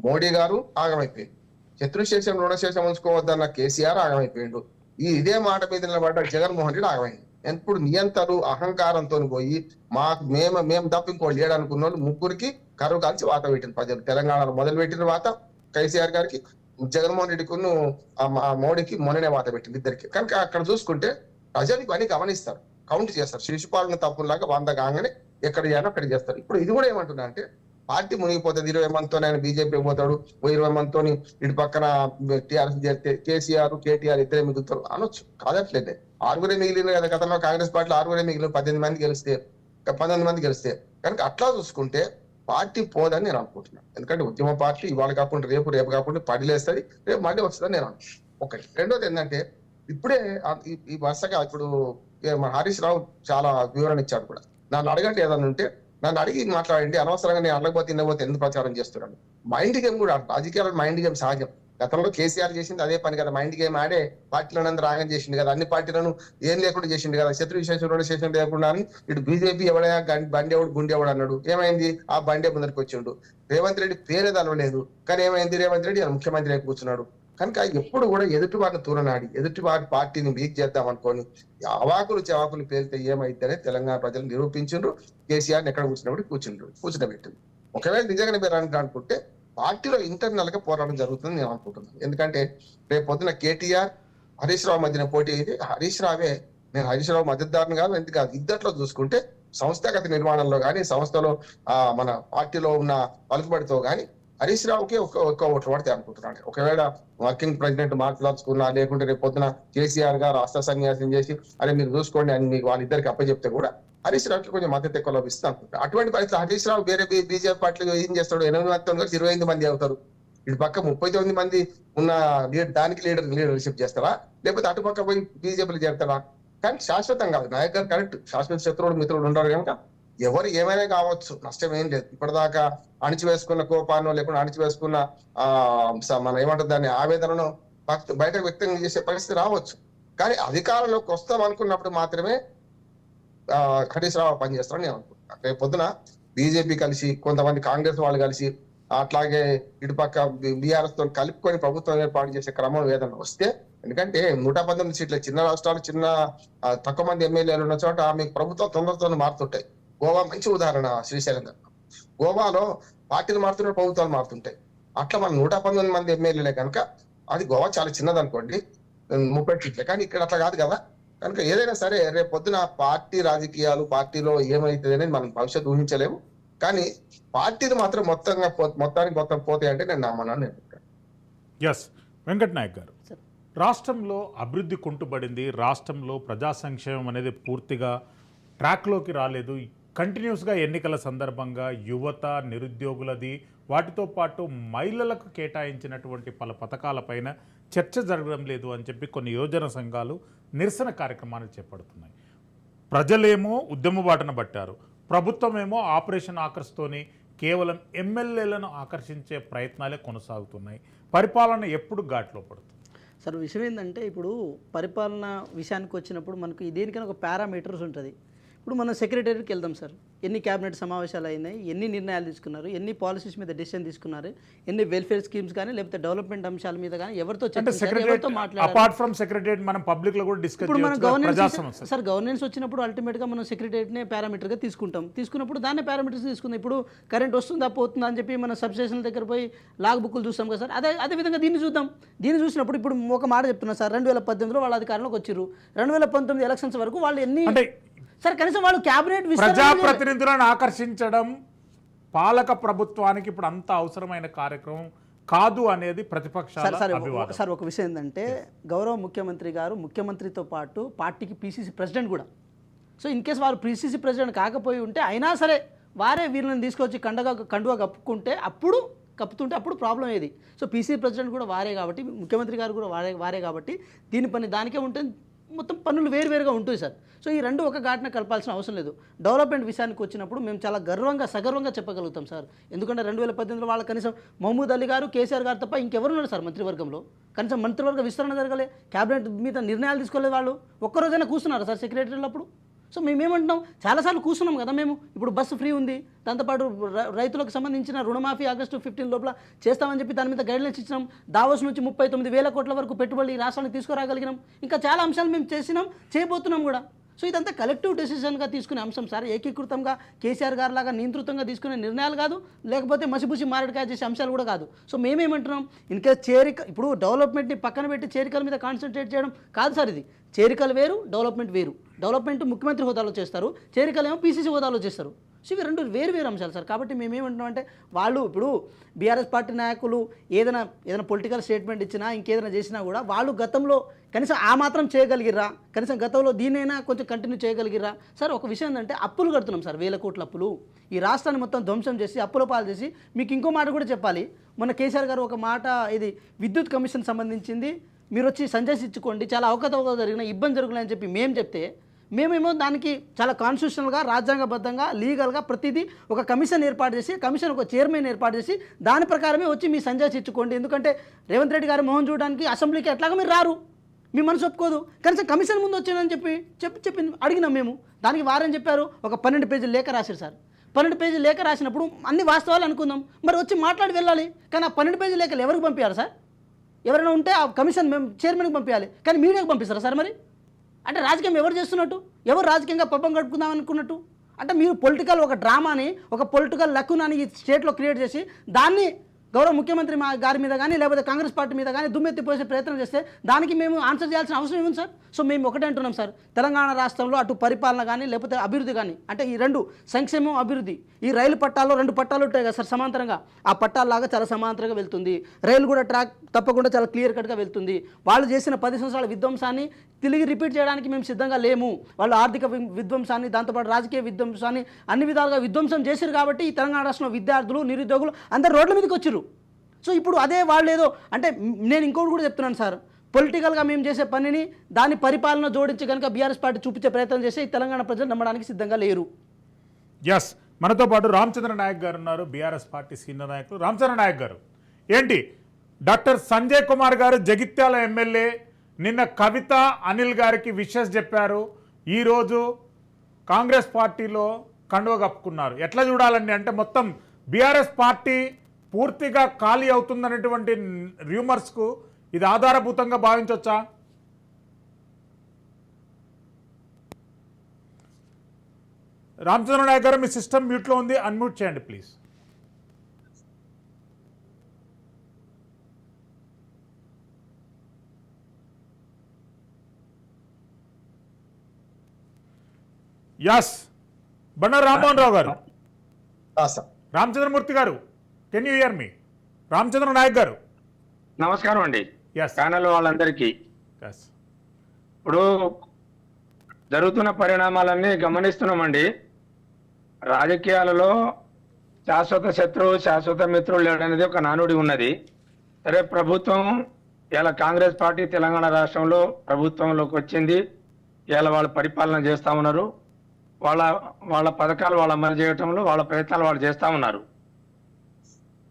మోడీ గారు ఆగమైపోయింది. శత్రుశేషం రుణశేషం ఉంచుకోవద్దన్న కేసీఆర్ ఆగమైపోయిండు. ఇదే మాట మీద నిలబడ్డ జగన్మోహన్ రెడ్డి ఆగమైంది. ఎప్పుడు నియంతలు అహంకారంతో పోయి మేము తప్ప ఇంకోటి లేడనుకున్న వాళ్ళు ముగ్గురికి కరువు కాల్చి వాత పెట్టిన ప్రజలు. తెలంగాణలో మొదలు పెట్టిన వాత కేసీఆర్ గారికి, జగన్మోహన్ రెడ్డికి మోడీకి మొన్ననే వాత పెట్టింది ఇద్దరికి. కనుక అక్కడ చూసుకుంటే ప్రజలు ఇవన్నీ గమనిస్తారు, కౌంట్ చేస్తారు. శిశుపాలన తప్పులాగా 100 కాగానే ఎక్కడ చేయాలో అక్కడ చేస్తారు. ఇప్పుడు ఇది కూడా ఏమంటున్నా అంటే, పార్టీ మునిగిపోతుంది, 20 మందితో ఆయన బీజేపీ పోతాడు, 20 మందితో ఇటు పక్కన టీఆర్ఎస్ చేస్తే కేసీఆర్ కేటీఆర్ ఇద్దరే మిగులుతారు అనొచ్చు, కాదట్లేదే. 6 మిగిలిన కదా గతంలో కాంగ్రెస్ పార్టీలో 6 మిగిలిన 18 మంది గెలిస్తే 19 మంది గెలిస్తే. కనుక అట్లా చూసుకుంటే పార్టీ పోదని నేను అనుకుంటున్నాను. ఎందుకంటే ఉద్యమ పార్టీ ఇవాళ కాకుండా రేపు కాకుండా పడిలేస్తుంది, రేపు మళ్ళీ వస్తుందని నేను అనుకుంటున్నాను. ఒకటి. రెండోది ఏంటంటే, ఇప్పుడే ఈ వరుసగా ఇప్పుడు హరీష్ రావు చాలా వివరణ ఇచ్చాడు కూడా. నన్ను అడగండి ఏదన్నా ఉంటే నన్ను అడిగి మాట్లాడండి, అనవసరంగా నేను అడగపోతే తినబోతే ఎందుకు ప్రచారం చేస్తున్నాను. మైండ్ గేమ్ కూడా, రాజకీయాల్లో మైండ్ గేమ్ సహజం. గతంలో కేసీఆర్ చేసింది అదే పని కదా, మైండ్ గేమ్ ఆడే పార్టీలను అందరూ ఆగం చేసింది కదా, అన్ని పార్టీలను ఏం లేకుండా చేసింది కదా, శత్రు విశేషం లేకుండా. ఇటు బీజేపీ ఎవడయా బండేవుడు గుండెవుడు అన్నాడు, ఏమైంది? ఆ బండే ముందరికి వచ్చిండు. రేవంత్ రెడ్డి పేరే తలవలేదు, కానీ ఏమైంది? రేవంత్ రెడ్డి ముఖ్యమంత్రి కూర్చున్నాడు. కనుక ఎప్పుడు కూడా ఎదుటివారిని తూలనాడి ఎదుటివారి పార్టీని వీక్ చేద్దాం అనుకోని అవాకులు చెవాకులు పేలితే ఏమైతేనే తెలంగాణ ప్రజలు నిరూపించిండ్రు. కేసీఆర్ ఎక్కడ కూర్చుండబెట్టింది. ఒకవేళ నిజంగానే మీరు అనుకుంటే పార్టీలో ఇంటర్నల్ గా పోరాటం జరుగుతుంది నేను అనుకుంటున్నాను. ఎందుకంటే రేపు పొద్దున కేటీఆర్ హరీష్ రావు మధ్యన పోటీ అయితే హరీష్ రావే, నేను హరీష్ రావు మద్దతుదారుని కాదు ఎందుకు కాదు, ఇద్దట్లో చూసుకుంటే సంస్థాగత నిర్మాణంలో కానీ సంస్థలో మన పార్టీలో ఉన్న పలుకుబడితో కానీ హరీష్ రావుకి ఒక్క ఓట్లు పడితే అనుకుంటున్నాను. ఒకవేళ వర్కింగ్ ప్రెసిడెంట్ మార్చదలుచుకున్నా లేకుంటే రేపు పొద్దున కేసీఆర్ గారు రాష్ట్ర సన్యాసం చేసి అరే మీరు చూసుకోండి అని మీకు వాళ్ళిద్దరికి అప్పచెప్తే కూడా హరీష్ రావుకి కొంచెం మద్దతు ఎక్కువ లభిస్తుంది అనుకుంటారు. అటువంటి పరిస్థితి హరీష్ రావు వేరే బీజేపీ పార్టీలో ఏం చేస్తాడు, 29 మంది అవుతారు. ఇటు పక్క 39 మంది ఉన్న దానికి లీడర్షిప్ చేస్తారా, లేకపోతే అటుపక్క పోయి బీజేపీలు చేస్తారా? కానీ శాశ్వతం కాదు. నాయక్ గారు కరెక్ట్, శాశ్వత శత్రువులు మిత్రులు ఉండరు కనుక ఎవరు ఏమైనా కావచ్చు, నష్టం ఏం లేదు. ఇప్పటిదాకా అణిచివేసుకున్న కోపాన్ని లేకుండా అణిచివేసుకున్న మన ఏమంటారు దాన్ని ఆవేదనను బయటకు వ్యక్తం చేసే పరిస్థితి రావచ్చు. కానీ అధికారంలోకి వస్తాం అనుకున్నప్పుడు మాత్రమే హరీష్ రావు పనిచేస్తారని నేను అనుకుంటున్నాను. రేపు పొద్దున బీజేపీ కలిసి కొంతమంది కాంగ్రెస్ వాళ్ళు కలిసి అట్లాగే ఇటుపక్క బీఆర్ఎస్ తో కలుపుకొని ప్రభుత్వం ఏర్పాటు చేసే క్రమం ఏదైనా వస్తే, ఎందుకంటే 119 సీట్ల చిన్న రాష్ట్రాలు చిన్న తక్కువ మంది ఎమ్మెల్యేలు ఉన్న చోట మీకు ప్రభుత్వం తొందరతో మారుతుంటాయి. గోవా మంచి ఉదాహరణ. శ్రీశైలం గారు గోవాలో పార్టీలు మారుతుంటే ప్రభుత్వాలు మారుతుంటాయి. అట్లా మన 119 మంది ఎమ్మెల్యేలే కనుక అది గోవా చాలా చిన్నది అనుకోండి, 30 సీట్లే. కానీ ఇక్కడ అట్లా కాదు కదా. కనుక ఏదైనా సరే రేపు పొద్దున పార్టీ రాజకీయాలు పార్టీలో ఏమైతుంది అనేది మనం భవిష్యత్తు ఊహించలేము. కానీ పార్టీలు మాత్రం మొత్తం పోతాయి అంటే నేను నమ్మనని నేను. ఎస్ వెంకట్ నాయక్ గారు, రాష్ట్రంలో అభివృద్ధి కుంటుపడింది, రాష్ట్రంలో ప్రజా సంక్షేమం అనేది పూర్తిగా ట్రాక్లోకి రాలేదు. కంటిన్యూస్గా ఎన్నికల సందర్భంగా యువత నిరుద్యోగులది వాటితో పాటు మహిళలకు కేటాయించినటువంటి పలు పథకాలపైన చర్చ జరగడం లేదు అని చెప్పి కొన్ని యువజన సంఘాలు నిరసన కార్యక్రమాన్ని చేపడుతున్నాయి. ప్రజలేమో ఉద్యమ బాటన పట్టారు, ప్రభుత్వమేమో ఆపరేషన్ ఆకర్ష్తోని కేవలం ఎమ్మెల్యేలను ఆకర్షించే ప్రయత్నాలే కొనసాగుతున్నాయి. పరిపాలన ఎప్పుడు ఘాట్లో పడుతుంది? సార్ విషయం ఏంటంటే ఇప్పుడు పరిపాలన విషయానికి వచ్చినప్పుడు మనకు దేనికైనా ఒక పారామీటర్స్ ఉంటుంది. ఇప్పుడు మనం సెక్రటరీకి వెళ్దాం సార్, ఎన్ని క్యాబినెట్ సమావేశాలు అయినాయి, ఎన్ని నిర్ణయాలు తీసుకున్నారు, ఎన్ని పాలసీస్ మీద డెసిషన్ తీసుకున్నారు, ఎన్ని వెల్ఫేర్ స్కీమ్స్ కానీ లేకపోతే డెవలప్మెంట్ అంశాల మీద కానీ ఎవరితో అపార్ట్ ఫ్రమ్ సెక్రటరీ మనం పబ్లిక్ లో కూడా డిస్కస్ ఇప్పుడు మనం గవర్నెన్స్ సార్ గవర్నెన్స్ వచ్చినప్పుడు అల్టిమేట్ గా మనం సెక్రటరీనే పారామీటర్ గా తీసుకున్నప్పుడు దాన్ని పారామీటర్స్ తీసుకుందాం. ఇప్పుడు కరెంట్ వస్తుందా పోతుందా అని చెప్పి మన సబ్స్టేషన్ల దగ్గర పోయి లాగ్ బుక్లు చూస్తాం కదా సార్. అదే విధంగా దీన్ని చూద్దాం. దీన్ని చూసినప్పుడు ఇప్పుడు ఒక మాట చెప్తున్నా సార్, 2018లో వాళ్ళ అధికారంలోకి వచ్చారు, 2019 ఎలక్షన్స్ వరకు వాళ్ళు ఎన్ని సార్ కనీసం వాళ్ళు క్యాబినెట్ ప్రజాప్రతినిధులను ఆకర్షించడం పాలక ప్రభుత్వానికి ఇప్పుడు అంత అవసరమైన కార్యక్రమం కాదు అనేది ప్రతిపక్షాల అభివాదం. సార్ ఒక విషయం ఏంటంటే గౌరవ ముఖ్యమంత్రి గారు ముఖ్యమంత్రితో పాటు పార్టీకి పీసీసీ ప్రెసిడెంట్ కూడా. సో ఇన్ కేసు వారు పీసీసీ ప్రెసిడెంట్ కాకపోయి ఉంటే అయినా సరే వారే వీళ్ళని తీసుకొచ్చి కండుగా కప్పుతుంటే అప్పుడు ప్రాబ్లం ఏది. సో పీసీసీ ప్రెసిడెంట్ కూడా వారే కాబట్టి, ముఖ్యమంత్రి గారు కూడా వారే కాబట్టి దీని పని దానికే ఉంటే మొత్తం పనులు వేరువేరుగా ఉంటుంది సార్. సో ఈ రెండు ఒక ఘాటన కలపాల్సిన అవసరం లేదు. డెవలప్మెంట్ విషయానికి వచ్చినప్పుడు మేము చాలా సగర్వంగా చెప్పగలుగుతాం సార్. ఎందుకంటే 2018లో వాళ్ళ కనీసం మహమూద్ అలీ గారు, కేసీఆర్ గారు తప్ప ఇంకెవరు ఉన్నారు సార్ మంత్రివర్గంలో? కనీసం మంత్రివర్గ విస్తరణ జరగలే, క్యాబినెట్ మీద నిర్ణయాలు తీసుకోలేదు వాళ్ళు. ఒక్కరోజైనా కూర్చున్నారు సార్ సెక్రటరీలు అప్పుడు? సో మేమేమంటున్నాం, చాలాసార్లు కూర్చున్నాం కదా మేము. ఇప్పుడు బస్సు ఫ్రీ ఉంది, దాంతోపాటు రైతులకు సంబంధించిన రుణమాఫీ ఆగస్టు 15 లోపల చేస్తామని చెప్పి దాని మీద గైడ్లైన్స్ ఇచ్చినాం. దావోస్ నుంచి 39,000 కోట్ల వరకు పెట్టుబడి రాష్ట్రానికి తీసుకురాగలిగినాం. ఇంకా చాలా అంశాలు మేము చేయబోతున్నాం కూడా. సో ఇదంతా కలెక్టివ్ డెసిషన్గా తీసుకునే అంశం సార్. ఏకీకృతంగా కేసీఆర్ గారు లాగా నియంత్రితంగా తీసుకునే నిర్ణయాలు కాదు, లేకపోతే మసిబుసి మారడికాయ చేసే అంశాలు కూడా కాదు. సో మేమేమంటున్నాం, ఇన్కేస్ ఇప్పుడు డెవలప్మెంట్ని పక్కన పెట్టి చేరికల మీద కాన్సన్ట్రేట్ చేయడం కాదు సార్. ఇది చేరికలు వేరు, డెవలప్మెంట్ వేరు. డెవలప్మెంట్ ముఖ్యమంత్రి హోదాలో చేస్తారు, చేరికలు ఏమో పీసీసీ హోదాలో చేస్తారు. సో ఇవి రెండు వేరు అంశాలు సార్. కాబట్టి మేమేమంటున్నాం అంటే వాళ్ళు ఇప్పుడు బీఆర్ఎస్ పార్టీ నాయకులు ఏదైనా పొలిటికల్ స్టేట్మెంట్ ఇచ్చినా ఇంకేదైనా చేసినా కూడా వాళ్ళు గతంలో కనీసం ఆ మాత్రం చేయగలిగిర్రా, కనీసం గతంలో దీనైనా కొంచెం కంటిన్యూ చేయగలిగిర్రా సార్? ఒక విషయం ఏంటంటే అప్పులు కడుతున్నాం సార్, 1000 కోట్ల అప్పులు. ఈ రాష్ట్రాన్ని మొత్తం ధ్వంసం చేసి అప్పుల పాలు చేసి. మీకు ఇంకో మాట కూడా చెప్పాలి, మొన్న కేసీఆర్ గారు ఒక మాట, ఇది విద్యుత్ కమిషన్ సంబంధించింది, మీరు వచ్చి సంజాసించుకోండి, చాలా అవకతవకలు జరిగిన ఇబ్బంది జరుగుతున్నాయని చెప్పి మేము చెప్తే, మేమేమో దానికి చాలా కాన్స్టిట్యూషనల్గా రాజ్యాంగబద్ధంగా లీగల్గా ప్రతిదీ ఒక కమిషన్ ఏర్పాటు చేసి, కమిషన్ ఒక చైర్మన్ ఏర్పాటు చేసి దాని ప్రకారమే వచ్చి మీ సంజాసించుకోండి. ఎందుకంటే రేవంత్ రెడ్డి గారు మోహన్ చూడడానికి అసెంబ్లీకి ఎట్లాగో మీరు రారు, మీ మనసు ఒప్పుకోదు, కనీసం కమిషన్ ముందు వచ్చానని చెప్పి అడిగినాం మేము. దానికి వారని చెప్పారు, ఒక 12 పేజీల లేఖ రాశారు సార్. 12 పేజీల లేఖ రాసినప్పుడు అన్ని వాస్తవాలు అనుకుందాం, మరి వచ్చి మాట్లాడి వెళ్ళాలి. కానీ ఆ 12 పేజీల లేఖలు ఎవరికి పంపించారు సార్? ఎవరైనా ఉంటే ఆ కమిషన్ మేము చైర్మన్కి పంపించాలి, కానీ మీడియాకి పంపిస్తారా సార్? మరి అంటే రాజకీయం ఎవరు చేస్తున్నట్టు, ఎవరు రాజకీయంగా పబ్బం గడుపుకుందాం అనుకున్నట్టు? అంటే మీరు పొలిటికల్ ఒక డ్రామాని, ఒక పొలిటికల్ లక్కునాని ఈ స్టేట్లో క్రియేట్ చేసి దాన్ని గౌరవ ముఖ్యమంత్రి గారి మీద కానీ లేకపోతే కాంగ్రెస్ పార్టీ మీద కానీ దుమ్మెత్తిపోసే ప్రయత్నం చేస్తే దానికి మేము ఆన్సర్ చేయాల్సిన అవసరం ఏముంది సార్? సో మేము ఒకటే అంటున్నాం సార్, తెలంగాణ రాష్ట్రంలో అటు పరిపాలన కానీ లేకపోతే అభివృద్ధి కానీ, అంటే ఈ రెండు సంక్షేమం అభివృద్ధి, ఈ రైలు పట్టాల్లో 2 పట్టాలు ఉంటాయి కదా సార్ సమాంతరంగా, ఆ పట్టాల్లాగా చాలా సమాంతరంగా వెళ్తుంది. రైలు కూడా ట్రాక్ తప్పకుండా చాలా క్లియర్ కట్గా వెళ్తుంది. వాళ్ళు చేసిన 10 సంవత్సరాల విధ్వంసాన్ని తిరిగి రిపీట్ చేయడానికి మేము సిద్ధంగా లేము. వాళ్ళు ఆర్థిక విధ్వంసాన్ని, దాంతోపాటు రాజకీయ విధ్వంసాన్ని అన్ని విధాలుగా విధ్వంసం చేశారు కాబట్టి ఈ తెలంగాణ రాష్ట్రంలో విద్యార్థులు, నిరుద్యోగులు అందరు రోడ్ల మీదకి వచ్చారు. సో ఇప్పుడు అదే వాళ్ళు ఏదో అంటే, నేను ఇంకోటి కూడా చెప్తున్నాను సార్, పొలిటికల్గా మేము చేసే పనిని దాని పరిపాలన జోడించి కనుక బీఆర్ఎస్ పార్టీ చూపించే ప్రయత్నం చేస్తే ఈ తెలంగాణ ప్రజలు నమ్మడానికి సిద్ధంగా లేరు. ఎస్, మనతో పాటు రామచంద్ర నాయక్ గారు ఉన్నారు, బీఆర్ఎస్ పార్టీ సీనియర్ నాయకులు. రామచంద్ర నాయక్ గారు, ఏంటి డాక్టర్ సంజయ్ కుమార్ గారు జగిత్యాల ఎమ్మెల్యే నిన్న కవిత అనిల్ గారికి విషెస్ చెప్పారు, ఈరోజు కాంగ్రెస్ పార్టీలో కండువ కప్పుకున్నారు. ఎట్లా చూడాలండి? అంటే మొత్తం బీఆర్ఎస్ పార్టీ పూర్తిగా ఖాళీ అవుతుందనేటువంటి రూమర్స్కు ఇది ఆధారభూతంగా భావించవచ్చా? రామచంద్ర నాయక్ గారు, మీ సిస్టమ్ మ్యూట్లో ఉంది, అన్మ్యూట్ చేయండి ప్లీజ్. యస్, బండారు రామ్మోహన్ రావు గారు. రామచంద్రమూర్తి గారు, కెన్ యూ హియర్ మీ? రామచంద్ర నాయక్ గారు నమస్కారం అండి. ఎస్ ప్యానల్ వాళ్ళందరికీ. ఎస్, ఇప్పుడు జరుగుతున్న పరిణామాలన్నీ గమనిస్తున్నామండి. రాజకీయాలలో శాశ్వత శత్రువు శాశ్వత మిత్రులు లేడనేది ఒక నానుడి ఉన్నది. సరే, ప్రభుత్వం ఇలా కాంగ్రెస్ పార్టీ తెలంగాణ రాష్ట్రంలో ప్రభుత్వంలోకి వచ్చింది. ఇలా వాళ్ళు పరిపాలన చేస్తూ ఉన్నారు. వాళ్ళ పథకాలు వాళ్ళు అమలు చేయటంలో వాళ్ళ ప్రయత్నాలు వాళ్ళు చేస్తూ ఉన్నారు.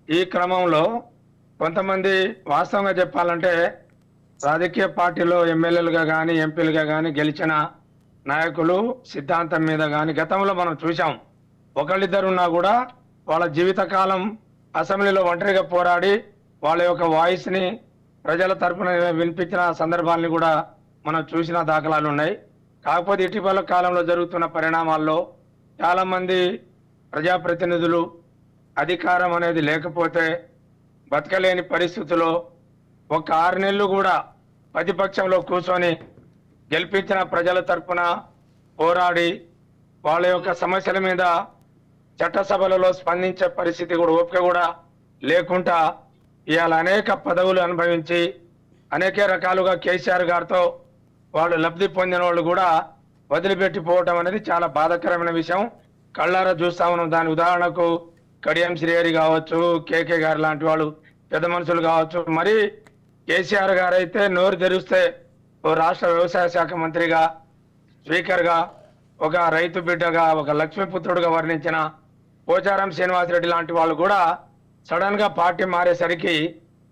ఈ క్రమంలో కొంతమంది వాస్తవంగా చెప్పాలంటే రాజకీయ పార్టీలో ఎమ్మెల్యేలుగా కానీ ఎంపీలుగా కానీ గెలిచిన నాయకులు సిద్ధాంతం మీద కానీ గతంలో మనం చూసాం. ఒకళ్ళిద్దరున్నా కూడా వాళ్ళ జీవితకాలం అసెంబ్లీలో ఒంటరిగా పోరాడి వాళ్ళ యొక్క వాయిస్ని ప్రజల తరఫున వినిపించిన సందర్భాలని కూడా మనం చూసిన దాఖలాలు ఉన్నాయి. కాకపోతే ఇటీవల కాలంలో జరుగుతున్న పరిణామాల్లో చాలామంది ప్రజాప్రతినిధులు అధికారం అనేది లేకపోతే బతకలేని పరిస్థితుల్లో ఒక 6 నెలలు కూడా ప్రతిపక్షంలో కూర్చొని గెలిపించిన ప్రజల తరఫున పోరాడి వాళ్ళ యొక్క సమస్యల మీద చట్టసభలలో స్పందించే పరిస్థితి కూడా ఓపిక కూడా లేకుండా ఇవాళ అనేక పదవులు అనుభవించి అనేక రకాలుగా కేసీఆర్ గారితో వాళ్ళు లబ్ధి పొందిన వాళ్ళు కూడా వదిలిపెట్టిపోవటం అనేది చాలా బాధాకరమైన విషయం. కళ్ళారా చూస్తా ఉన్నాం. దాని ఉదాహరణకు కడియం శ్రీహరి కావచ్చు, కేకే గారు లాంటి వాళ్ళు పెద్ద మనుషులు కావచ్చు. మరి కేసీఆర్ గారు అయితే నోరు తెరిస్తే ఓ రాష్ట్ర వ్యవసాయ శాఖ మంత్రిగా, స్పీకర్గా, ఒక రైతు బిడ్డగా, ఒక లక్ష్మీపుత్రుడుగా వర్ణించిన పోచారం శ్రీనివాసరెడ్డి లాంటి వాళ్ళు కూడా సడన్ గా పార్టీ మారేసరికి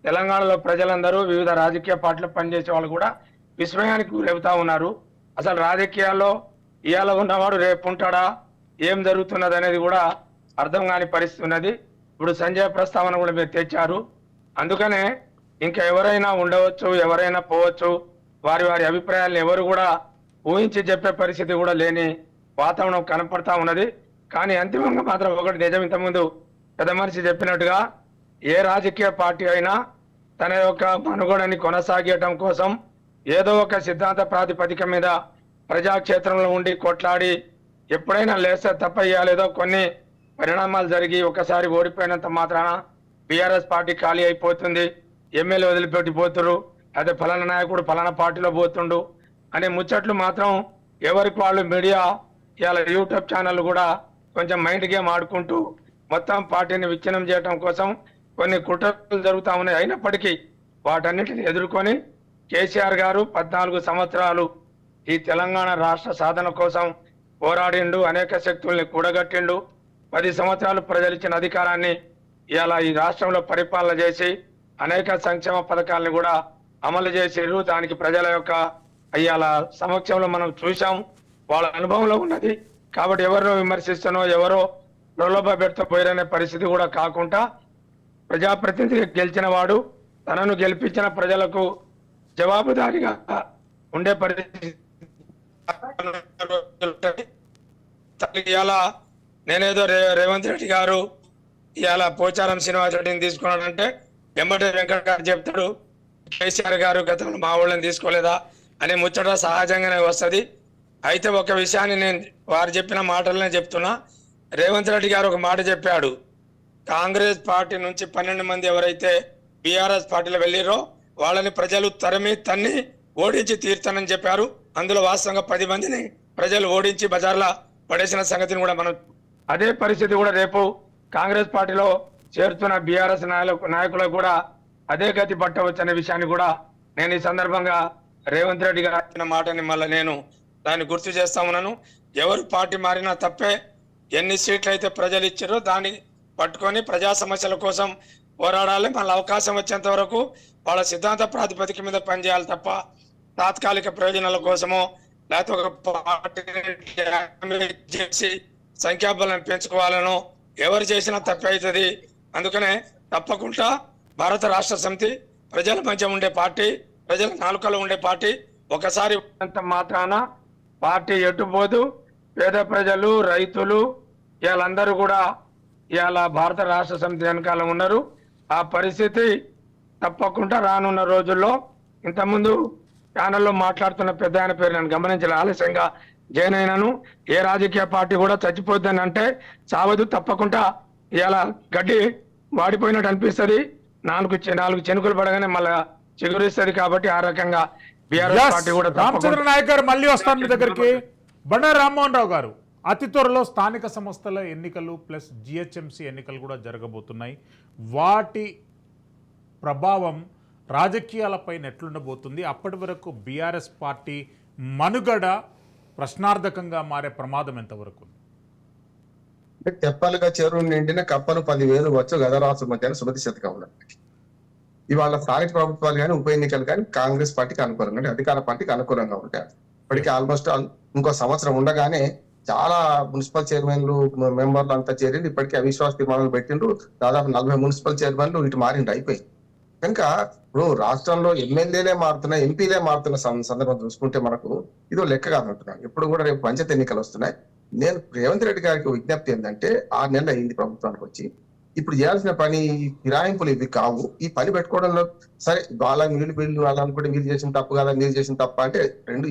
తెలంగాణలో ప్రజలందరూ వివిధ రాజకీయ పార్టీలు పనిచేసే వాళ్ళు కూడా విస్మయానికి గురవుతా ఉన్నారు. అసలు రాజకీయాల్లో ఇవాళ ఉన్నవాడు రేపు ఉంటాడా, ఏం జరుగుతున్నది అనేది కూడా అర్థం కాని పరిస్థితి ఉన్నది. ఇప్పుడు సంజయ్ ప్రస్తావన కూడా మీరు తెచ్చారు. అందుకనే ఇంకా ఎవరైనా ఉండవచ్చు, ఎవరైనా పోవచ్చు. వారి వారి అభిప్రాయాలను ఎవరు కూడా ఊహించి చెప్పే పరిస్థితి కూడా లేని వాతావరణం కనపడతా ఉన్నది. కానీ అంతిమంగా మాత్రం ఒకటి నిజం, ఇంతకుముందు పెద్ద మనిషి చెప్పినట్టుగా ఏ రాజకీయ పార్టీ అయినా తన యొక్క మనుగడని కొనసాగేయటం కోసం ఏదో ఒక సిద్ధాంత ప్రాతిపదిక మీద ప్రజాక్షేత్రంలో ఉండి కొట్లాడి ఎప్పుడైనా లేస్తే తప్ప ఇయ్యాలేదో కొన్ని పరిణామాలు జరిగి ఒకసారి ఓడిపోయినంత మాత్రాన బీఆర్ఎస్ పార్టీ ఖాళీ అయిపోతుంది, ఎమ్మెల్యే వదిలిపెట్టిపోతురు, అదే ఫలానా నాయకుడు ఫలానా పార్టీలో పోతుండు అనే ముచ్చట్లు మాత్రం ఎవరికి వాళ్ళు మీడియా ఇవాళ యూట్యూబ్ ఛానల్ కూడా కొంచెం మైండ్ గేమ్ ఆడుకుంటూ మొత్తం పార్టీని విచ్ఛిన్నం చేయడం కోసం కొన్ని కుట్రలు జరుగుతూ ఉన్నాయి. అయినప్పటికీ వాటన్నిటిని ఎదుర్కొని కేసీఆర్ గారు 14 సంవత్సరాలు ఈ తెలంగాణ రాష్ట్ర సాధన కోసం పోరాడిండు, అనేక శక్తుల్ని కూడగట్టిండు. 10 సంవత్సరాలు ప్రజలు ఇచ్చిన అధికారాన్ని ఇవాళ ఈ రాష్ట్రంలో పరిపాలన చేసి అనేక సంక్షేమ పథకాలను కూడా అమలు చేసారు. దానికి ప్రజల యొక్క ఇవాళ సమక్షంలో మనం చూసాం, వాళ్ళ అనుభవంలో ఉన్నది. కాబట్టి ఎవరినో విమర్శిస్తానో ఎవరో ప్రలోభ పెడుతూ పోయారనే పరిస్థితి కూడా కాకుండా ప్రజాప్రతినిధి గెలిచిన వాడు తనను గెలిపించిన ప్రజలకు జవాబుదారీగా ఉండే పరిస్థితి ఇవాళ నేనేదో రేవంత్ రెడ్డి గారు ఇవాళ పోచారం శ్రీనివాస్ రెడ్డిని తీసుకున్నాడంటే వెంబటి వెంకట గారు చెప్తాడు కేసీఆర్ గారు గతంలో మా ఊళ్ళని తీసుకోలేదా అనే ముచ్చట సహజంగానే వస్తుంది. అయితే ఒక విషయాన్ని నేను వారు చెప్పిన మాటలనే చెప్తున్నా. రేవంత్ రెడ్డి గారు ఒక మాట చెప్పాడు, కాంగ్రెస్ పార్టీ నుంచి 12 మంది ఎవరైతే బీఆర్ఎస్ పార్టీలో వెళ్ళిరో వాళ్ళని ప్రజలు తన్ని ఓడించి తీర్తానని చెప్పారు. అందులో వాస్తవంగా 10 మందిని ప్రజలు ఓడించి బజార్లో పడేసిన సంగతిని కూడా మనం అదే పరిస్థితి కూడా రేపు కాంగ్రెస్ పార్టీలో చేరుతున్న బీఆర్ఎస్ నాయకులకు కూడా అదే గతి పట్టవచ్చనే విషయాన్ని కూడా నేను ఈ సందర్భంగా రేవంత్ రెడ్డి గారు చెప్పిన మాటని మళ్ళీ నేను దాన్ని గుర్తు చేస్తా ఉన్నాను. ఎవరు పార్టీ మారినా తప్పే. ఎన్ని సీట్లు అయితే ప్రజలు ఇచ్చారో దాన్ని పట్టుకొని ప్రజా సమస్యల కోసం పోరాడాలి. మళ్ళీ అవకాశం వచ్చేంత వరకు వాళ్ళ సిద్ధాంత ప్రాతిపదిక మీద పనిచేయాలి తప్ప తాత్కాలిక ప్రయోజనాల కోసమో లేకపోతే ఒక పార్టీని చేసి సంఖ్యాబలం పెంచుకోవాలనో ఎవరు చేసినా తప్పే అవుతుంది. అందుకనే తప్పకుండా భారత రాష్ట్ర సమితి ప్రజల మధ్య ఉండే పార్టీ, ప్రజల నాలుకలో ఉండే పార్టీ. ఒకసారి మాత్రాన పార్టీ ఎట్టుపోదు. పేద ప్రజలు, రైతులు వీళ్ళందరూ కూడా ఇవాళ భారత రాష్ట్ర సమితి వెనకాల ఉన్నారు. ఆ పరిస్థితి తప్పకుండా రానున్న రోజుల్లో ఇంతకుముందు ప్యానెల్లో మాట్లాడుతున్న పెద్ద ఆయన పేరు నేను గమనించాలి, ఆలస్యంగా జాయిన్ అయినాను. ఏ రాజకీయ పార్టీ కూడా చచ్చిపోద్దని అంటే చావదు. తప్పకుండా ఇలా గడ్డి వాడిపోయినట్టు అనిపిస్తుంది. నాలుగు చెనుకులు పడగానే మళ్ళా చిగురిస్తుంది. కాబట్టి ఆ రకంగా బీఆర్ఎస్ పార్టీ కూడా రామచంద్ర నాయక్ గారు మళ్ళీ వస్తాను మీ దగ్గరికి. బండారు రామ్మోహన్ రావు గారు, అతి త్వరలో స్థానిక సంస్థల ఎన్నికలు ప్లస్ జిహెచ్ఎంసీ ఎన్నికలు కూడా జరగబోతున్నాయి. వాటి ప్రభావం రాజకీయాలపై ఎట్లుండబోతుంది? అప్పటి వరకు బీఆర్ఎస్ పార్టీ మనుగడ ప్రశ్నార్థకంగా మారే ప్రమాదం ఎంతవరకు? తెప్పలుగా చెరువు నిండిన కప్పలు 10,000 వచ్చు గదరాసు మధ్యాహ్నం సుమతి శతకం ఉన్నది. ఇవాళ స్థానిక ప్రభుత్వాలు కానీ ఉప ఎన్నికలు కానీ కాంగ్రెస్ పార్టీకి అనుకూలంగా అంటే అధికార పార్టీకి అనుకూలంగా ఉంటాయి. ఇప్పటికీ ఆల్మోస్ట్ ఇంకో సంవత్సరం ఉండగానే చాలా మున్సిపల్ చైర్మన్లు మెంబర్లు అంతా చేరింది. ఇప్పటికీ అవిశ్వాస తీర్మానాలు పెట్టిండ్రు. దాదాపు 40 మున్సిపల్ చైర్మన్లు ఇటు మారిండు అయిపోయి. కనుక ఇప్పుడు రాష్ట్రంలో ఎమ్మెల్యేలే మారుతున్నాయి, ఎంపీలే మారుతున్న సందర్భం చూసుకుంటే మనకు ఇదో లెక్క కాదంటున్నాను. ఇప్పుడు కూడా రేపు పంచాయతీ ఎన్నికలు వస్తున్నాయి. నేను రేవంత్ రెడ్డి గారికి విజ్ఞప్తి ఏంటంటే 6 నెలలు అయింది ప్రభుత్వానికి వచ్చి. ఇప్పుడు చేయాల్సిన పని ఫిరాయింపులు ఇవి కావు. ఈ పని పెట్టుకోవడంలో సరే వాళ్ళ వీళ్ళు వాళ్ళనుకుంటే మీరు చేసిన తప్పు కదా, మీరు చేసిన తప్ప అంటే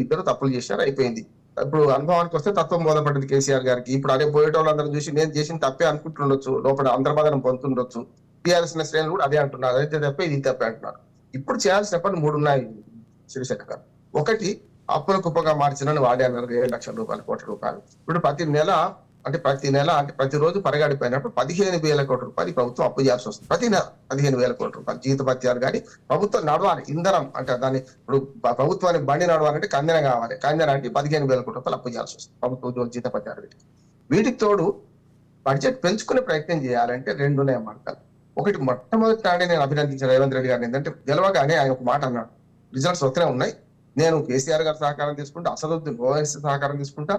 ఇద్దరు తప్పులు చేశారు, అయిపోయింది. ఇప్పుడు అనుభవానికి వస్తే తత్వం బోధపడ్డది కేసీఆర్ గారికి. ఇప్పుడు అదే పోయేటోళ్ళందరూ చూసి నేను చేసిన తప్పే అనుకుంటుండొచ్చు, లోపల అంతర్మదనం పొందుతుండొచ్చు. టీఆర్ఎస్ శ్రేణులు కూడా అదే అంటున్నారు, అదైతే తప్పే ఇది తప్పే అంటున్నారు. ఇప్పుడు చేయాల్సిన పని 3 ఉన్నాయి శిరీషక్క గారు. ఒకటి, అప్పుల కుప్పగా మార్చిన వాడే అన్నారు 7 లక్షల రూపాయలు, కోట్ల రూపాయలు. ఇప్పుడు ప్రతి నెల అంటే ప్రతిరోజు పరిగడిపోయినప్పుడు 15,000 కోట్ల రూపాయలు ప్రభుత్వం అప్పు చేయాల్సి వస్తుంది. ప్రతి నెల 15,000 కోట్ల రూపాయలు జీతభత్యాలు. కానీ ప్రభుత్వం నడవాలి, ఇంధనం అంటే దాన్ని ఇప్పుడు ప్రభుత్వానికి బండి నడవాలంటే కందెన కావాలి. కందెన అంటే 15,000 కోట్ల రూపాయలు అప్పు చేయాల్సి వస్తుంది ప్రభుత్వ ఉద్యోగ జీతభత్యాలు. వీటికి తోడు బడ్జెట్ పెంచుకునే ప్రయత్నం చేయాలంటే 2 ఉన్నాయి మార్గాలు. ఒకటి, మొట్టమొదటి నాడే నేను అభినందించిన రేవంత్ రెడ్డి గారిని ఏంటంటే గెలవగానే ఆయన ఒక మాట అన్నాడు, రిజల్ట్స్ వస్తూనే ఉన్నాయి, నేను కేసీఆర్ గారి సహకారం తీసుకుంటా, అసదుద్దీన్ ఓవైసీ సహకారం తీసుకుంటా,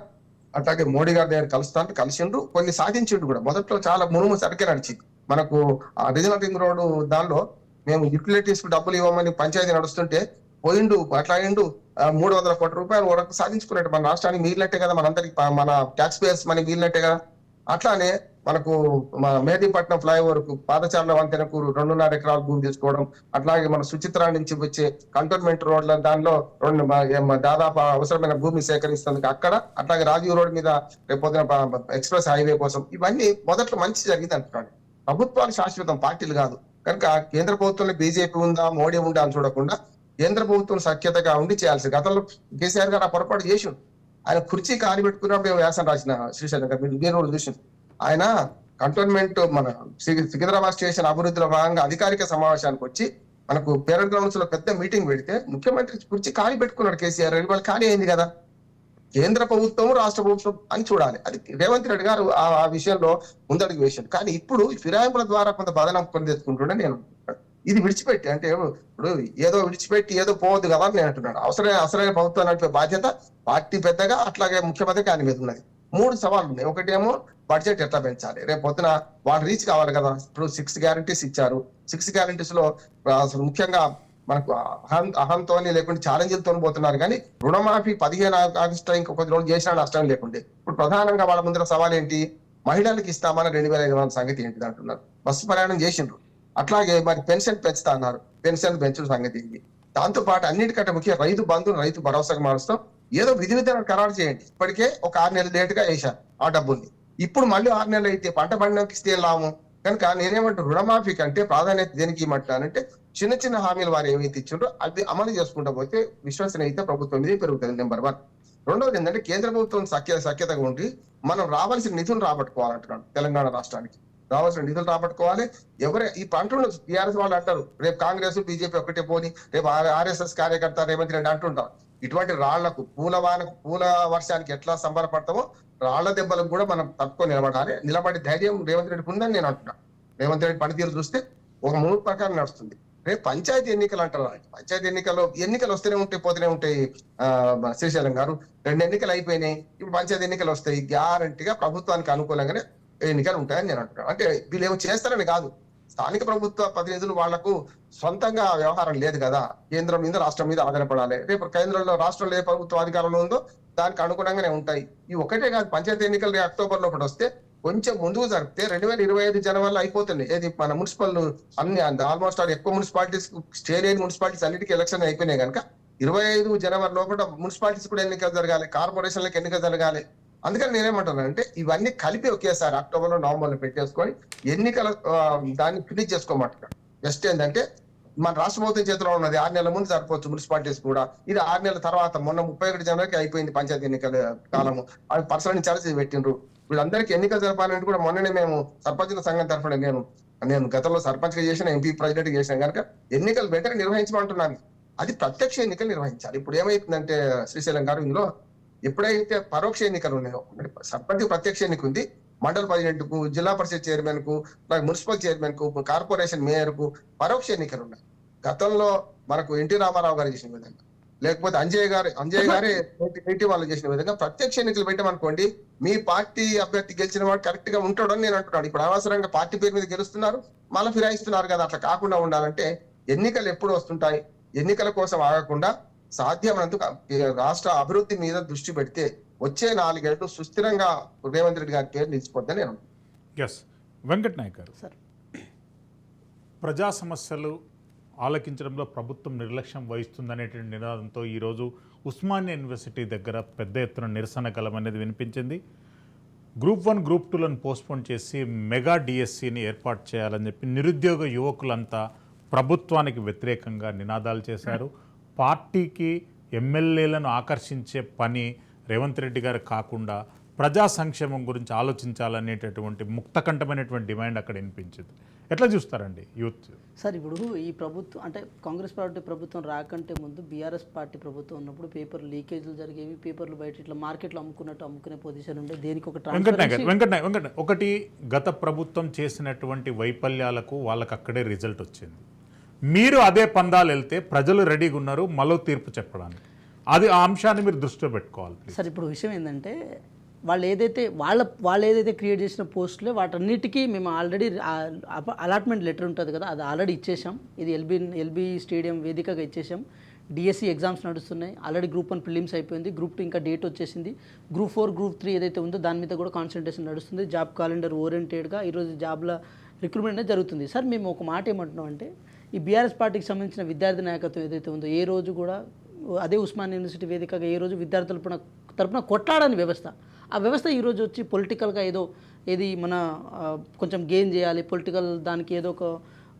అట్లాగే మోడీ గారి దగ్గర కలుస్తాను, కలిసిండ్రు, కొన్ని సాధించిండు కూడా. మొదట్లో చాలా మునుము సరికే నడిచింది. మనకు ఆ రీజనల్ రింగ్ రోడ్ దానిలో మేము యూటిలిటీస్ డబ్బులు ఇవ్వమని పంచాయతీ నడుస్తుంటే పోయిండు, అట్లా అయిండు. 300 కోట్ల రూపాయలు వరకు సాధించుకున్నట్టు మన రాష్ట్రానికి మీరినట్టే కదా, మనందరికి మన ట్యాక్స్ పేయర్స్ మనీ మీరినట్టే కదా. అట్లానే మనకు మేదీపట్నం ఫ్లైఓవర్ కు పాదచారుల వంతెనకు 2.5 ఎకరాల భూమి తీసుకోవడం, అట్లాగే మన సుచిత్ర నుంచి వచ్చే కంటోన్మెంట్ రోడ్ల దానిలో దాదాపు అవసరమైన భూమి సేకరిస్తుంది అక్కడ, అట్లాగే రాజీవ్ రోడ్ మీద రేపొద్దున ఎక్స్ప్రెస్ హైవే కోసం. ఇవన్నీ మొదట్లో మంచి జరిగింది అంటున్నాడు. ప్రభుత్వాలు శాశ్వతం, పార్టీలు కాదు. కనుక కేంద్ర ప్రభుత్వంలో బీజేపీ ఉందా మోడీ ఉందా అని చూడకుండా కేంద్ర ప్రభుత్వం సఖ్యతగా ఉండి చేయాల్సి. గతంలో కేసీఆర్ గారు ఆ పొరపాటు చేసి ఆయన కుర్చీ కాని పెట్టుకున్నప్పుడు వ్యాసం రాసిన శ్రీశైలం గారు మీరు చూసి ఆయన కంటోన్మెంట్ మన సికింద్రాబాద్ స్టేషన్ అభివృద్ధిలో భాగంగా అధికారిక సమావేశానికి వచ్చి మనకు పేరెంట్ గ్రౌండ్స్ లో పెద్ద మీటింగ్ పెడితే ముఖ్యమంత్రి కుర్చీ ఖాళీ పెట్టుకున్నాడు కేసీఆర్. వాళ్ళు ఖాళీ అయింది కదా. కేంద్ర ప్రభుత్వం రాష్ట్ర ప్రభుత్వం అని చూడాలి. అది రేవంత్ రెడ్డి గారు ఆ విషయంలో ముందడుగు వేశాడు. కానీ ఇప్పుడు ఫిరాయింపుల ద్వారా కొంత బదనం కొని తెచ్చుకుంటుండే నేను ఇది విడిచిపెట్టి అంటే ఇప్పుడు ఏదో విడిచిపెట్టి ఏదో పోవద్దు కదా అని నేను అంటున్నాను. అసలైన ప్రభుత్వం నడిపే బాధ్యత పార్టీ పెద్దగా అట్లాగే ముఖ్యమంత్రికి ఆయన మీద ఉన్నది. 3 సవాళ్ళు ఉన్నాయి. ఒకటేమో బడ్జెట్ ఎట్లా పెంచాలి, రేపు పొద్దున వాళ్ళు రీచ్ కావాలి కదా. ఇప్పుడు 6 గ్యారంటీస్ ఇచ్చారు. 6 గ్యారంటీస్ లో అసలు ముఖ్యంగా మనకు అహంతోని లేకుంటే ఛాలెంజ్లతో పోతున్నారు. కానీ రుణమాఫీ 15 ఆగస్టు ఇంక కొద్ది రోజులు చేసినా నష్టం లేకుండే. ఇప్పుడు ప్రధానంగా వాళ్ళ ముందర సవాల్ ఏంటి, మహిళలకు ఇస్తామన్న 2,500 సంగతి ఏంటిది అంటున్నారు. బస్సు ప్రయాణం చేసిండ్రు. అట్లాగే మరి పెన్షన్ పెంచుతా అన్నారు, పెన్షన్ పెంచుడు సంగతి ఏంటి. దాంతో పాటు అన్నిటికంటే ముఖ్యం రైతు బంధు, రైతు భరోసాకు మారుస్తాం, ఏదో విధి విధానం ఖరారు చేయండి. ఇప్పటికే ఒక 6 నెలలు లేటుగా వేశారు ఆ డబ్బుల్ని. ఇప్పుడు మళ్ళీ 6 నెలలు అయితే పంట పండినకి ఇస్తే లాభం. కనుక నేనేమంటూ రుణమాఫీ కంటే ప్రాధాన్యత దేనికి ఇవ్వమంటానంటే చిన్న చిన్న హామీలు వారు ఏవైతే ఇచ్చిండ్రో అవి అమలు చేసుకుంటూ పోతే విశ్వసనీయత ప్రభుత్వం మీద పెరుగుతుంది. నెంబర్ 1. రెండోది ఏంటంటే కేంద్ర ప్రభుత్వం సఖ్యతగా ఉండి మనం రావాల్సిన నిధులు రాబట్టుకోవాలంటున్నాడు. తెలంగాణ రాష్ట్రానికి రావాల్సిన నిధులు రాబట్టుకోవాలి. ఈ పంటలు టీఆర్ఎస్ వాళ్ళు అంటారు రేపు కాంగ్రెస్ బీజేపీ ఒకటే పోని, రేపు ఆర్ఎస్ఎస్ కార్యకర్త రేవంత్ రెడ్డి అంటుంటారు. ఇటువంటి రాళ్లకు పూల వర్షానికి ఎట్లా సంబరపడతామో రాళ్ల దెబ్బలకు కూడా మనం తట్టుకొని నిలబడి ధైర్యం రేవంత్ రెడ్డికి ఉందని నేను అంటున్నాను. రేవంత్ రెడ్డి పనితీరు చూస్తే ఒక 3 ప్రకారం నడుస్తుంది. రేపు పంచాయతీ ఎన్నికలు అంటారు. పంచాయతీ ఎన్నికలు వస్తూనే ఉంటాయి, పోతూనే ఉంటాయి. శ్రీశైలం గారు 2 ఎన్నికలు అయిపోయినాయి, ఇప్పుడు పంచాయతీ ఎన్నికలు వస్తాయి. గ్యారంటీగా ప్రభుత్వానికి అనుకూలంగానే ఎన్నికలు ఉంటాయని నేను అంటున్నాను. అంటే వీళ్ళు ఏమో చేస్తారని కాదు, స్థానిక ప్రభుత్వ ప్రతినిధులు వాళ్లకు సొంతంగా వ్యవహారం లేదు కదా. కేంద్రం మీద రాష్ట్రం మీద ఆధారపడాలి. రేపు కేంద్రంలో రాష్ట్రంలో ఏ ప్రభుత్వ అధికారంలో ఉందో దానికి అనుగుణంగానే ఉంటాయి. ఈ ఒకటే కాదు, పంచాయతీ ఎన్నికలు అక్టోబర్ లో వస్తే కొంచెం ముందుకు జరిపితే 2025 జనవరిలో అయిపోతుంది. ఏది మన మున్సిపల్ అన్ని ఆల్మోస్ట్ ఎక్కువ మున్సిపాలిటీస్, స్టేట్ అయిన మున్సిపాలిటీస్ అన్నిటికీ ఎలక్షన్ అయిపోయినాయి కనుక 25 జనవరి లోపల మున్సిపాలిటీస్ కూడా ఎన్నికలు జరగాలి, కార్పొరేషన్లకు ఎన్నికలు జరగాలి. అందుకని నేనేమంటానంటే ఇవన్నీ కలిపి ఒకేసారి అక్టోబర్ లో నవంబర్ లో పెట్టేసుకొని ఎన్నికల దాన్ని ఫినిష్ చేసుకోమంటున్నాను. జస్ట్ ఏంటంటే మన రాష్ట్ర ప్రభుత్వం చేతిలో ఉన్నది 6 నెలల ముందు సరిపోవచ్చు మున్సిపాలిటీస్ కూడా. ఇది 6 నెలల తర్వాత మొన్న 31 జనవరికి అయిపోయింది పంచాయతీ ఎన్నికల కాలము. అవి పర్సనల్ ఇన్ఛార్జ్ పెట్టిండ్రు. వీళ్ళందరికీ ఎన్నికలు జరపాలంటే కూడా మొన్ననే మేము సర్పంచుల సంఘం తరఫున నేను గతంలో సర్పంచ్ గా చేసిన, ఎంపీ ప్రెసిడెంట్ చేసిన కనుక ఎన్నికలు వెంటనే నిర్వహించమంటున్నాను. అది ప్రత్యక్ష ఎన్నికలు నిర్వహించాలి. ఇప్పుడు ఏమైతుందంటే శ్రీశైలం గారు, ఇందులో ఎప్పుడైతే పరోక్ష ఎన్నికలు ఉన్నాయో, సర్పంచ్ ప్రత్యక్ష ఎన్నిక ఉంది, మండల ప్రెసిడెంట్ కు, జిల్లా పరిషత్ చైర్మన్ కు, మున్సిపల్ చైర్మన్ కు, కార్పొరేషన్ మేయర్ కు పరోక్ష ఎన్నికలు ఉన్నాయి. గతంలో మనకు ఎన్టీ రామారావు గారు చేసిన విధంగా, లేకపోతే అంజయ్య గారే ఎన్టీ వాళ్ళు చేసిన విధంగా ప్రత్యక్ష ఎన్నికలు పెట్టామనుకోండి, మీ పార్టీ అభ్యర్థి గెలిచిన వాడు కరెక్ట్ గా ఉంటాడని నేను అంటున్నాను. ఇప్పుడు అనవసరంగా పార్టీ పేరు మీద గెలుస్తున్నారు, మళ్ళీ ఫిరాయిస్తున్నారు కదా. అట్లా కాకుండా ఉండాలంటే ఎన్నికలు ఎప్పుడు వస్తుంటాయి, ఎన్నికల కోసం ఆగకుండా సాధ్యమైనందుకు రాష్ట్ర అభివృద్ధి మీద దృష్టి పెడితే వచ్చే 4 ఏళ్లు సుస్థిరంగా రేవంత్ రెడ్డి గారి పేరు నిలిచిపోద్దని నేను. వెంకట్ నాయక్ గారు, ప్రజా సమస్యలు ఆలకించడంలో ప్రభుత్వం నిర్లక్ష్యం వహిస్తుందనేటువంటి నినాదంతో ఈరోజు ఉస్మానియా యూనివర్సిటీ దగ్గర పెద్ద ఎత్తున నిరసన గలం అనేది వినిపించింది. గ్రూప్ 1, గ్రూప్ 2లను పోస్ట్పోన్ చేసి మెగా డిఎస్సిని ఏర్పాటు చేయాలని చెప్పి నిరుద్యోగ యువకులంతా ప్రభుత్వానికి వ్యతిరేకంగా నినాదాలు చేశారు. పార్టీకి ఎమ్మెల్యేలను ఆకర్షించే పని రేవంత్ రెడ్డి గారు కాకుండా ప్రజా సంక్షేమం గురించి ఆలోచించాలనేటటువంటి ముక్తకంఠమైనటువంటి డిమాండ్ అక్కడ వినిపించింది. ఎట్లా చూస్తారండి యూత్? సార్, ఇప్పుడు ఈ ప్రభుత్వం అంటే కాంగ్రెస్ పార్టీ ప్రభుత్వం రాకంటే ముందు బీఆర్ఎస్ పార్టీ ప్రభుత్వం ఉన్నప్పుడు పేపర్ లీకేజ్లు జరిగేవి, పేపర్లు బయట ఇట్లా మార్కెట్లో అమ్ముకునే పొజిషన్ ఉండే. దేనికి ఒక వెంకట్ ఒకటి, గత ప్రభుత్వం చేసినటువంటి వైఫల్యాలకు వాళ్ళకి అక్కడే రిజల్ట్ వచ్చింది. మీరు అదే పందాలు వెళ్తే ప్రజలు రెడీగా ఉన్నారు మరో తీర్పు చెప్పడానికి. ఆ అంశాన్ని మీరు దృష్టిలో పెట్టుకోవాలి సార్. ఇప్పుడు విషయం ఏంటంటే వాళ్ళు ఏదైతే క్రియేట్ చేసిన పోస్టులే వాటన్నిటికీ మేము ఆల్రెడీ అలాట్మెంట్ లెటర్ ఉంటుంది కదా, అది ఆల్రెడీ ఇచ్చేసాం. ఇది ఎల్బీ స్టేడియం వేదికగా ఇచ్చేసాం. డిఎస్సి ఎగ్జామ్స్ నడుస్తున్నాయి. ఆల్రెడీ గ్రూప్ 1 ప్రిలిమ్స్ అయిపోయింది, గ్రూప్ 2 ఇంకా డేట్ వచ్చేసింది. గ్రూప్ 4, గ్రూప్ 3 ఏదైతే ఉందో దాని మీద కూడా కాన్సన్ట్రేషన్ నడుస్తుంది. జాబ్ క్యాలెండర్ ఓరియంటెడ్గా ఈరోజు జాబ్ల రిక్రూట్మెంట్ అనేది జరుగుతుంది. సార్, మేము ఒక మాట ఏమంటున్నాం అంటే ఈ బీఆర్ఎస్ పార్టీకి సంబంధించిన విద్యార్థి నాయకత్వం ఏదైతే ఉందో ఏ రోజు కూడా అదే ఉస్మానియా యూనివర్సిటీ వేదికగా ఏ రోజు విద్యార్థుల తరపున కొట్లాడని వ్యవస్థ, ఆ వ్యవస్థ ఈరోజు వచ్చి పొలిటికల్గా ఏది మన కొంచెం గెయిన్ చేయాలి, పొలిటికల్ దానికి ఏదో ఒక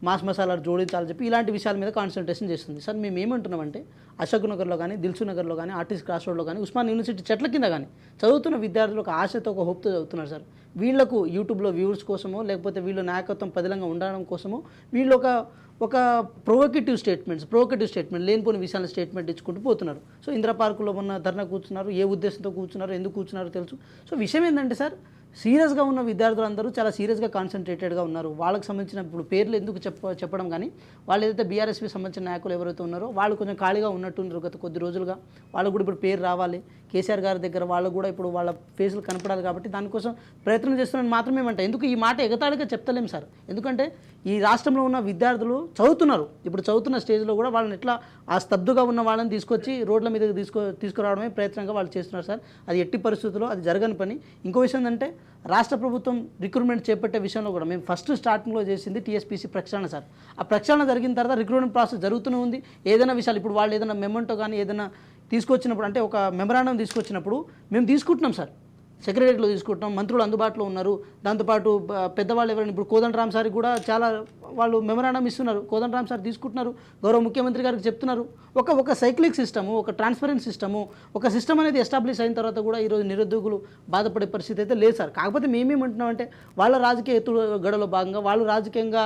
మాస్ మసాలాలు జోడించాలని చెప్పి ఇలాంటి విషయాల మీద కాన్సన్ట్రేషన్ చేస్తుంది. సార్, మేము ఏమంటున్నామంటే అశోక్ నగర్లో కానీ, దిల్సు నగర్లో కానీ, ఆర్టిస్ట్ క్రాస్ రోడ్లో కానీ, ఉస్మానియా యూనివర్సిటీ చెట్ల కింద కానీ చదువుతున్న విద్యార్థులు ఒక ఆశతో, ఒక హోప్తో చదువుతున్నారు సార్. వీళ్లకు యూట్యూబ్లో వ్యూవర్స్ కోసమో లేకపోతే వీళ్ళు నాయకత్వం పదిలంగా ఉండడం కోసమో వీళ్ళు ఒక ప్రొవోకేటివ్ స్టేట్మెంట్ లేనిపోని విషయాలను స్టేట్మెంట్ ఇచ్చుకుంటూ పోతున్నారు. సో ఇందిరా పార్కులో ఉన్న ధర్నా కూర్చున్నారు, ఏ ఉద్దేశంతో కూర్చున్నారు, ఎందుకు కూర్చున్నారో తెలుసు. సో విషయం ఏంటంటే సార్, సీరియస్గా ఉన్న విద్యార్థులందరూ చాలా సీరియస్గా కాన్సన్ట్రేటెడ్గా ఉన్నారు. వాళ్ళకి సంబంధించిన ఇప్పుడు పేర్లు ఎందుకు చెప్పడం కానీ వాళ్ళు ఏదైతే బీఆర్ఎస్పీ సంబంధించిన నాయకులు ఎవరైతే ఉన్నారో వాళ్ళు కొంచెం ఖాళీగా ఉన్నట్టున్నారు గత కొద్ది రోజులుగా. వాళ్ళకు కూడా ఇప్పుడు పేరు రావాలి, కేసీఆర్ గారి దగ్గర వాళ్ళు కూడా ఇప్పుడు వాళ్ళ ఫేసులు కనపడాలి కాబట్టి దానికోసం ప్రయత్నం చేస్తున్నాను మాత్రమే అంట. ఎందుకు ఈ మాట ఎగతాళిగా చెప్తలేం సార్, ఎందుకంటే ఈ రాష్ట్రంలో ఉన్న విద్యార్థులు చదువుతున్నారు. ఇప్పుడు చదువుతున్న స్టేజ్లో కూడా వాళ్ళని ఎట్లా ఆ స్తబ్దుగా ఉన్న వాళ్ళని తీసుకొచ్చి రోడ్ల మీద తీసుకురావడమే ప్రయత్నంగా వాళ్ళు చేస్తున్నారు సార్. అది ఎట్టి పరిస్థితుల్లో అది జరగని పని. ఇంకో విషయం ఏంటంటే రాష్ట్ర ప్రభుత్వం రిక్రూట్మెంట్ చేపట్టే విషయంలో కూడా మేము ఫస్ట్ స్టార్టింగ్లో చేసింది టీఎస్పీసీ ప్రక్షాళన సార్. ఆ ప్రక్షాళన జరిగిన తర్వాత రిక్రూట్మెంట్ ప్రాసెస్ జరుగుతూనే ఉంది. ఏదైనా విషయాలు ఇప్పుడు వాళ్ళు ఏదైనా మెమెంటో కానీ ఏదైనా తీసుకొచ్చినప్పుడు అంటే ఒక మెమరాండం తీసుకొచ్చినప్పుడు మేము తీసుకుంటున్నాం సార్, సెక్రటరీలో తీసుకుంటున్నాం, మంత్రులు అందుబాటులో ఉన్నారు. దాంతోపాటు పెద్దవాళ్ళు ఎవరైనా ఇప్పుడు కోదండరామ్ సార్కి కూడా చాలా వాళ్ళు మెమరాండం ఇస్తున్నారు. కోదండరామ్ సార్ తీసుకుంటున్నారు, గౌరవ ముఖ్యమంత్రి గారికి చెప్తున్నారు. ఒక సైక్లిక్ సిస్టము, ఒక ట్రాన్స్పరెంట్ సిస్టము, ఒక సిస్టమ్ అనేది ఎస్టాబ్లిష్ అయిన తర్వాత కూడా ఈరోజు నిరుద్యోగులు బాధపడే పరిస్థితి అయితే లేదు సార్. కాకపోతే మేమేమంటున్నామంటే వాళ్ళ రాజకీయ ఎత్తుగడలో భాగంగా వాళ్ళు రాజకీయంగా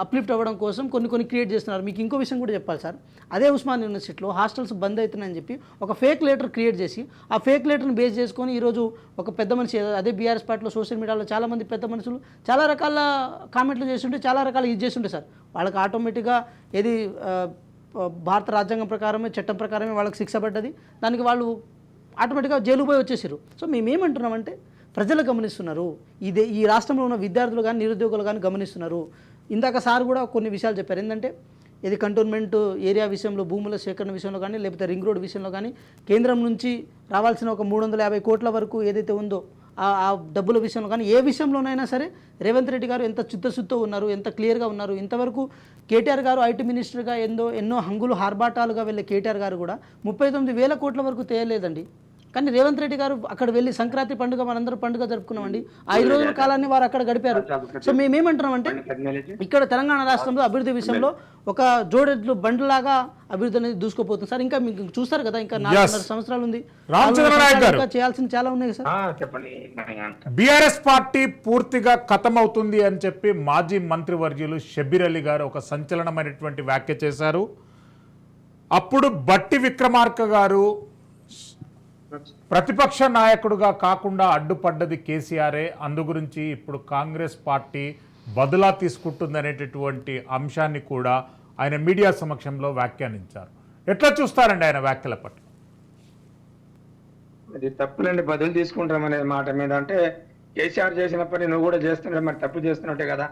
అప్లిఫ్ట్ అవ్వడం కోసం కొన్ని క్రియేట్ చేస్తున్నారు. మీకు ఇంకో విషయం కూడా చెప్పాలి సార్, అదే ఉస్మాన్ యూనివర్సిటీలో హాస్టల్స్ బంద్ అవుతున్నాయని చెప్పి ఒక ఫేక్ లెటర్ క్రియేట్ చేసి ఆ ఫేక్ లెటర్ని బేస్ చేసుకొని ఈరోజు ఒక పెద్ద మనిషి అదే బీఆర్ఎస్ పార్టీలో సోషల్ మీడియాలో చాలామంది పెద్ద మనుషులు చాలా రకాల కామెంట్లు చేస్తుంటే చాలా రకాల ఇది చేస్తుంటే సార్ వాళ్ళకి ఆటోమేటిక్గా ఏది భారత రాజ్యాంగం ప్రకారమే చట్టం ప్రకారమే వాళ్ళకి శిక్ష పడ్డది. దానికి వాళ్ళు ఆటోమేటిక్గా జైలు పోయి వచ్చేసారు. సో మేమేమంటున్నామంటే ప్రజలు గమనిస్తున్నారు, ఈ రాష్ట్రంలో ఉన్న విద్యార్థులు కానీ నిరుద్యోగులు కానీ గమనిస్తున్నారు. ఇందాక సార్ కూడా కొన్ని విషయాలు చెప్పారు. ఏంటంటే ఇది కంటోన్మెంట్ ఏరియా విషయంలో భూముల సేకరణ విషయంలో కానీ లేకపోతే రింగ్ రోడ్ విషయంలో కానీ కేంద్రం నుంచి రావాల్సిన ఒక 350 కోట్ల వరకు ఏదైతే ఉందో ఆ డబ్బుల విషయంలో కానీ ఏ విషయంలోనైనా సరే రేవంత్ రెడ్డి గారు ఎంత చిత్తశుద్ధితో ఉన్నారు, ఎంత క్లియర్గా ఉన్నారు. ఇంతవరకు కేటీఆర్ గారు ఐటీ మినిస్టర్గా ఎన్నో హంగులు హార్బాటాలుగా వెళ్ళే కేటీఆర్ గారు కూడా 39,000 కోట్ల వరకు తేయలేదండి. కానీ రేవంత్ రెడ్డి గారు అక్కడ వెళ్ళి సంక్రాంతి పండుగ మనందరం పండుగ జరుపుకున్నామండి. 5 రోజుల కాలాన్ని వారు అక్కడ గడిపారు. సో మేమేమంటున్నామంటే ఇక్కడ తెలంగాణ రాష్ట్రంలో అభివృద్ధి విషయంలో ఒక జోడెడ్లు బండ్లాగా అభివృద్ధి అనేది దూసుకుపోతుంది సార్. ఇంకా మీకు చూస్తారు కదా, ఇంకా 4.5 సంవత్సరాలు ఉంది, చేయాల్సింది చాలా ఉన్నాయి సార్. చెప్పండి. బీఆర్ఎస్ పార్టీ పూర్తిగా ఖతమవుతుంది అని చెప్పి మాజీ మంత్రివర్యులు షబ్బీర్ అలీ గారు ఒక సంచలనమైనటువంటి వ్యాఖ్య చేశారు. అప్పుడు బట్టి విక్రమార్క గారు ప్రతిపక్ష నాయకుడుగా కాకుండా అడ్డుపడ్డది కేసీఆరే, అందు గురించి ఇప్పుడు కాంగ్రెస్ పార్టీ బదులా తీసుకుంటుందనేటటువంటి అంశాన్ని కూడా ఆయన మీడియా సమక్షంలో వ్యాఖ్యానించారు. ఎట్లా చూస్తారండి ఆయన వ్యాఖ్యల పట్ల? అది తప్పులండి, బదులు తీసుకుంటామనే మాట మీద. అంటే కేసీఆర్ చేసిన పని నువ్వు కూడా చేస్తున్నావు, మరి తప్పు చేస్తున్నట్టే కదా.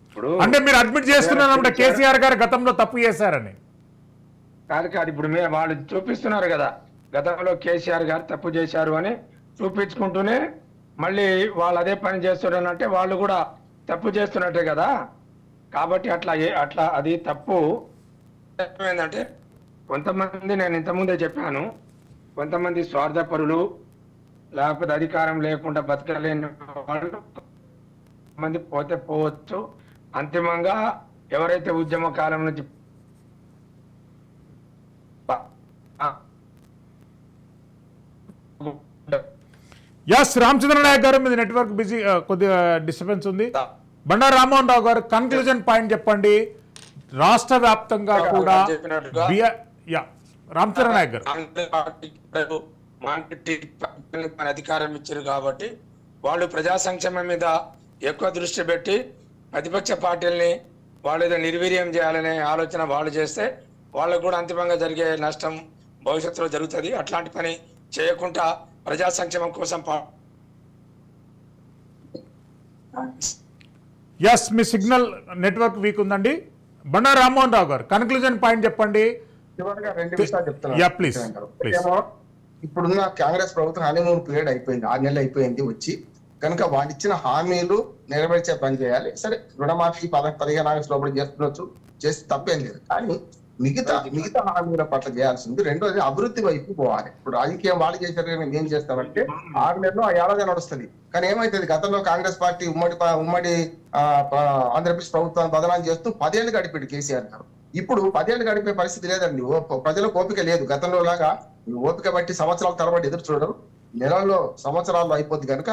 ఇప్పుడు అంటే మీరు అడ్మిట్ చేస్తున్నారంటే కేసీఆర్ గారు గతంలో తప్పు చేశారని కాదు. ఇప్పుడు వాళ్ళు చూపిస్తున్నారు కదా, గతంలో కేసీఆర్ గారు తప్పు చేశారు అని చూపించుకుంటూనే మళ్ళీ వాళ్ళు అదే పని చేస్తున్నారంటే వాళ్ళు కూడా తప్పు చేస్తున్నట్టే కదా. కాబట్టి అట్లా అది తప్పు. ఏంటంటే కొంతమంది, నేను ఇంతకుముందే చెప్పాను, కొంతమంది స్వార్థపరులు, లేకపోతే అధికారం లేకుండా బతకలేని వాళ్ళు మంది పోతే పోవచ్చు. అంతిమంగా ఎవరైతే ఉద్యమ కాలం నుంచి రామచంద్ర నాయక్ గారు, మీద నెట్వర్క్ బిజీ, కొద్దిగా డిస్టర్బెన్స్ ఉంది. బండారు రామ్మోహన్ రావు గారు, కన్క్లూజన్ పాయింట్ చెప్పండి. రాష్ట్ర వ్యాప్తంగా కూడా రామచంద్ర నాయక్ గారు అధికారం ఇచ్చారు కాబట్టి వాళ్ళు ప్రజా సంక్షేమం మీద ఎక్కువ దృష్టి పెట్టి ప్రతిపక్ష పార్టీల్ని వాళ్ళు ఏదో నిర్వీర్యం చేయాలనే ఆలోచన వాళ్ళు చేస్తే వాళ్ళకు కూడా అంతిమంగా జరిగే నష్టం భవిష్యత్తులో జరుగుతుంది. అట్లాంటి పని చేయకుండా ప్రజా సంక్షేమం కోసం మీ సిగ్నల్ నెట్వర్క్ వీక్ ఉందండి. బండారు రామ్మోహన్ రావు గారు, కన్క్లూజన్ పాయింట్ చెప్పండి. ప్లీజ్. ఇప్పుడున్న కాంగ్రెస్ ప్రభుత్వం హనీమూన్ పీరియడ్ అయిపోయింది, 6 నెలలు అయిపోయింది వచ్చి. కనుక వాళ్ళు ఇచ్చిన హామీలు నెరవేర్చే పని చేయాలి. సరే, రుణమాఫీ 15 ఆగస్టు లోపల చేస్తుండొచ్చు, చేసి తప్పేం లేదు. కానీ మిగతా హామీల పట్ల చేయాల్సింది. రెండోది అభివృద్ధి వైపు పోవాలి. ఇప్పుడు రాజకీయం వాళ్ళు చేశారు, ఏం చేస్తామంటే 6 నెలల్లో ఆ ఏడాది నడుస్తుంది. కానీ ఏమైతుంది, గతంలో కాంగ్రెస్ పార్టీ ఉమ్మడి ఆంధ్రప్రదేశ్ ప్రభుత్వాన్ని బదనాలు చేస్తూ 10 ఏళ్ళు గడిపాడు కేసీఆర్ గారు. ఇప్పుడు 10 ఏళ్ళు గడిపే పరిస్థితి లేదండి. ప్రజలకు ఓపిక లేదు. గతంలో లాగా ఓపిక బట్టి సంవత్సరాల తరబడి ఎదురు చూడరు, నెలల్లో సంవత్సరాల్లో అయిపోద్ది. కనుక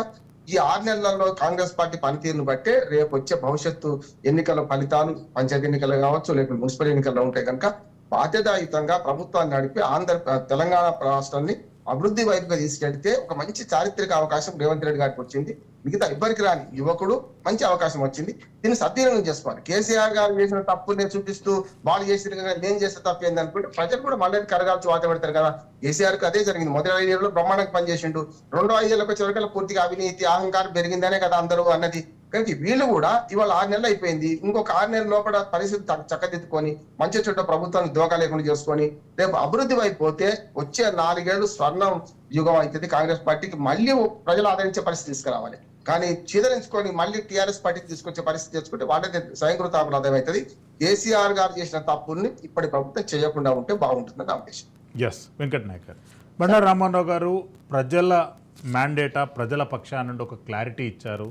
ఈ 6 నెలల్లో కాంగ్రెస్ పార్టీ పనితీరును బట్టే రేపు వచ్చే భవిష్యత్తు ఎన్నికల ఫలితాలు, పంచాయతీ ఎన్నికలు కావచ్చు, లేకపోతే మున్సిపల్ ఎన్నికల్లో ఉంటాయి. కనుక బాధ్యతాయుతంగా ప్రభుత్వాన్ని నడిపి తెలంగాణ రాష్ట్రాన్ని అభివృద్ధి వైపుగా తీసుకెళ్తే ఒక మంచి చారిత్రక అవకాశం రేవంత్ రెడ్డి గారికి వచ్చింది. మిగతా ఇబ్బరికి రాని యువకుడు మంచి అవకాశం వచ్చింది. దీన్ని సద్వినియోగం చేసుకోవాలి. కేసీఆర్ గారు చేసిన తప్పుని చూపిస్తూ వాళ్ళు చేసిన నేను చేస్తే తప్పు ఏంది అనుకుంటే ప్రజలు కూడా మళ్ళీ కరగాల్సి వాత పెడతారు కదా. కేసీఆర్ కి అదే జరిగింది. మొదటి 5 ఏళ్ళలో బ్రహ్మాండంగా పనిచేసిండు. రెండో 5 ఏళ్ళకి వచ్చేవరకు పూర్తిగా అవినీతి అహంకారం పెరిగిందనే కదా అందరూ అన్నది. కానీ వీళ్ళు కూడా ఇవాళ 6 నెలలు అయిపోయింది. ఇంకొక 6 నెలల లోపల పరిస్థితి చక్కదిద్దుకొని మంచి చుట్టూ ప్రభుత్వానికి దోకా లేకుండా చేసుకొని రేపు అభివృద్ధి వైపు పోతే వచ్చే 4 ఏళ్ళు స్వర్ణం యుగం అవుతుంది కాంగ్రెస్ పార్టీకి. మళ్ళీ ప్రజలు ఆదరించే పరిస్థితి తీసుకురావాలి. కానీ చీదరించుకొని మళ్ళీ టీఆర్ఎస్ పార్టీకి తీసుకొచ్చే పరిస్థితి తెచ్చుకుంటే వాళ్ళే స్వయంకృత అపరాధం అవుతుంది. కేసీఆర్ గారు చేసిన తప్పుల్ని ఇప్పటి ప్రభుత్వం చేయకుండా ఉంటే బాగుంటుందని నా ఉద్దేశం. ఎస్ వెంకట్ నాయక్ గారు. బండారు రామ్మోహన్ రావు గారు ప్రజల మ్యాండేటా, ప్రజల పక్షాన నుండి ఒక క్లారిటీ ఇచ్చారు.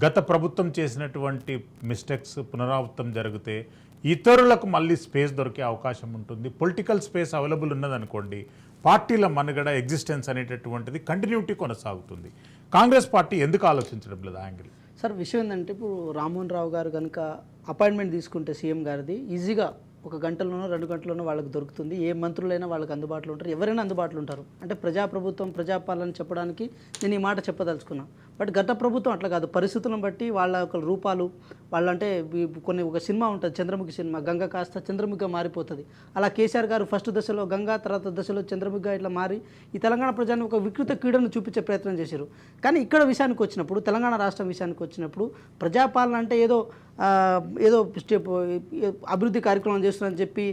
గత ప్రభుత్వం చేసినటువంటి మిస్టేక్స్ పునరావృతం జరిగితే ఇతరులకు మళ్ళీ స్పేస్ దొరికే అవకాశం ఉంటుంది. పొలిటికల్ స్పేస్ అవైలబుల్ ఉన్నదనుకోండి, పార్టీల మనుగడ ఎగ్జిస్టెన్స్ అనేటటువంటిది కంటిన్యూటీ కొనసాగుతుంది. కాంగ్రెస్ పార్టీ ఎందుకు ఆలోచించడం లేదు యాంగిల్? సార్ విషయం ఏంటంటే ఇప్పుడు రామ్మోహన్ రావు గారు కనుక అపాయింట్మెంట్ తీసుకుంటే సీఎం గారిది ఈజీగా 1 గంటలోనో 2 గంటలోనో వాళ్ళకి దొరుకుతుంది. ఏ మంత్రులైనా వాళ్ళకి అందుబాటులో ఉంటారు, ఎవరైనా అందుబాటులో ఉంటారు. అంటే ప్రజాప్రభుత్వం ప్రజాపాలన చెప్పడానికి నేను ఈ మాట చెప్పదలుచుకున్నా. బట్ గత ప్రభుత్వం అట్లా కాదు. పరిస్థితులను బట్టి వాళ్ళ యొక్క రూపాలు వాళ్ళంటే కొన్ని ఒక సినిమా ఉంటుంది, చంద్రముఖి సినిమా, గంగ కాస్త చంద్రముఖిగా మారిపోతుంది. అలా కేసీఆర్ గారు ఫస్ట్ దశలో గంగా, తర్వాత దశలో చంద్రముఖిగా ఇట్లా మారి ఈ తెలంగాణ ప్రజాన్ని ఒక వికృత క్రీడను చూపించే ప్రయత్నం చేశారు. కానీ ఇక్కడ విషయానికి వచ్చినప్పుడు, తెలంగాణ రాష్ట్రం విషయానికి వచ్చినప్పుడు ప్రజాపాలన అంటే ఏదో అభివృద్ధి కార్యక్రమం చేస్తున్నారని చెప్పి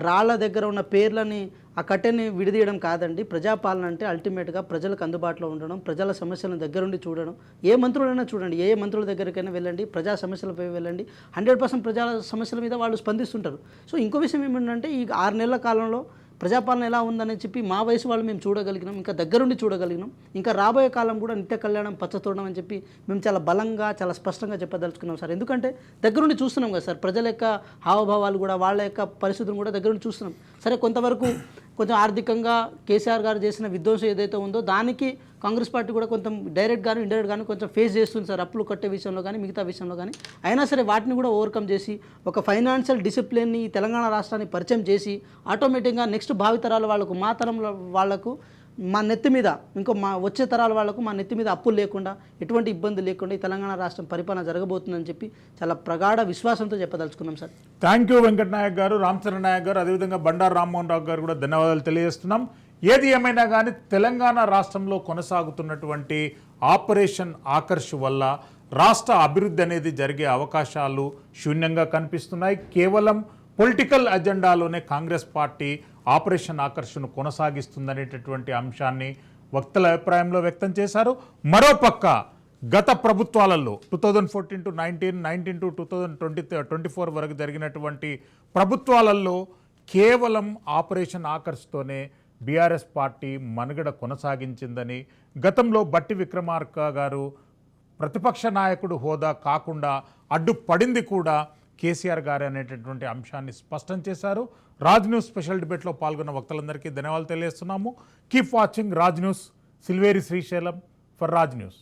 రాళ్ల దగ్గర ఉన్న పేర్లని ఆ కట్టెని విడదీయడం కాదండి. ప్రజాపాలన అంటే అల్టిమేట్గా ప్రజలకు అందుబాటులో ఉండడం, ప్రజల సమస్యలను దగ్గరుండి చూడడం. ఏ మంత్రులైనా చూడండి, ఏ మంత్రుల దగ్గరికైనా వెళ్ళండి, ప్రజా సమస్యలపై వెళ్ళండి, 100% ప్రజా సమస్యల మీద వాళ్ళు స్పందిస్తుంటారు. సో ఇంకో విషయం ఏమిటంటే ఈ 6 నెలల కాలంలో ప్రజాపాలన ఎలా ఉందని చెప్పి మా వయసు వాళ్ళు మేము చూడగలిగినాం, ఇంకా దగ్గరుండి చూడగలిగినాం. ఇంకా రాబోయే కాలం కూడా నిత్య కళ్యాణం పచ్చతోడడం అని చెప్పి మేము చాలా బలంగా చాలా స్పష్టంగా చెప్పదలుచుకున్నాం సార్. ఎందుకంటే దగ్గరుండి చూస్తున్నాం కదా సార్, ప్రజల యొక్క హావభావాలు కూడా వాళ్ళ యొక్క పరిస్థితులను కూడా దగ్గరుండి చూస్తున్నాం. సరే కొంతవరకు కొంచెం ఆర్థికంగా కేసీఆర్ గారు చేసిన విధ్వంసం ఏదైతే ఉందో దానికి కాంగ్రెస్ పార్టీ కూడా కొంచెం డైరెక్ట్ కానీ ఇండైరెక్ట్ కానీ కొంచెం ఫేస్ చేస్తుంది సార్, అప్పులు కట్టే విషయంలో కానీ మిగతా విషయంలో కానీ. అయినా సరే వాటిని కూడా ఓవర్కమ్ చేసి ఒక ఫైనాన్షియల్ డిసిప్లిన్ని తెలంగాణ రాష్ట్రాన్ని పరిచయం చేసి ఆటోమేటిక్గా నెక్స్ట్ భావితరాల వాళ్ళకు, మా తరంలో వాళ్లకు, మా నెత్తి మీద వచ్చే తరాల వాళ్లకు మా నెత్తి మీద అప్పులు లేకుండా, ఎటువంటి ఇబ్బంది లేకుండా ఈ తెలంగాణ రాష్ట్రం పరిపాలన జరగబోతుందని చెప్పి చాలా ప్రగాఢ విశ్వాసంతో చెప్పదలుచుకున్నాం sir. Thank you Venkat Naik గారు, రామచంద్ర నాయక్ గారు, అదేవిధంగా బండారు రామ్మోహన్ రావు గారు కూడా ధన్యవాదాలు తెలియజేస్తున్నాం. ఏది ఏమైనా కానీ తెలంగాణ రాష్ట్రంలో కొనసాగుతున్నటువంటి ఆపరేషన్ ఆకర్ష్ వల్ల రాష్ట్ర అభివృద్ధి అనేది జరిగే అవకాశాలు శూన్యంగా కనిపిస్తున్నాయి. కేవలం పొలిటికల్ అజెండాలోనే కాంగ్రెస్ పార్టీ ఆపరేషన్ ఆకర్షను కొనసాగిస్తుందనేటటువంటి అంశాన్ని వక్తల అభిప్రాయంలో వ్యక్తం చేశారు. మరోపక్క గత ప్రభుత్వాలలో 2014 to 19 to 2024 వరకు జరిగినటువంటి ప్రభుత్వాలలో కేవలం ఆపరేషన్ ఆకర్ష్తోనే బీఆర్ఎస్ పార్టీ మనుగడ కొనసాగించిందని, గతంలో బట్టి విక్రమార్క గారు ప్రతిపక్ష నాయకుడు హోదా కాకుండా అడ్డుపడింది కూడా కేసీఆర్ గారు అనేటటువంటి అంశాన్ని స్పష్టం చేశారు. రాజ్ న్యూస్ స్పెషల్ డిబేట్లో పాల్గొన్న వక్తలందరికీ ధన్యవాదాలు తెలియజేస్తున్నాము. Keep watching Raj news. Silveri Srisailam for Raj news.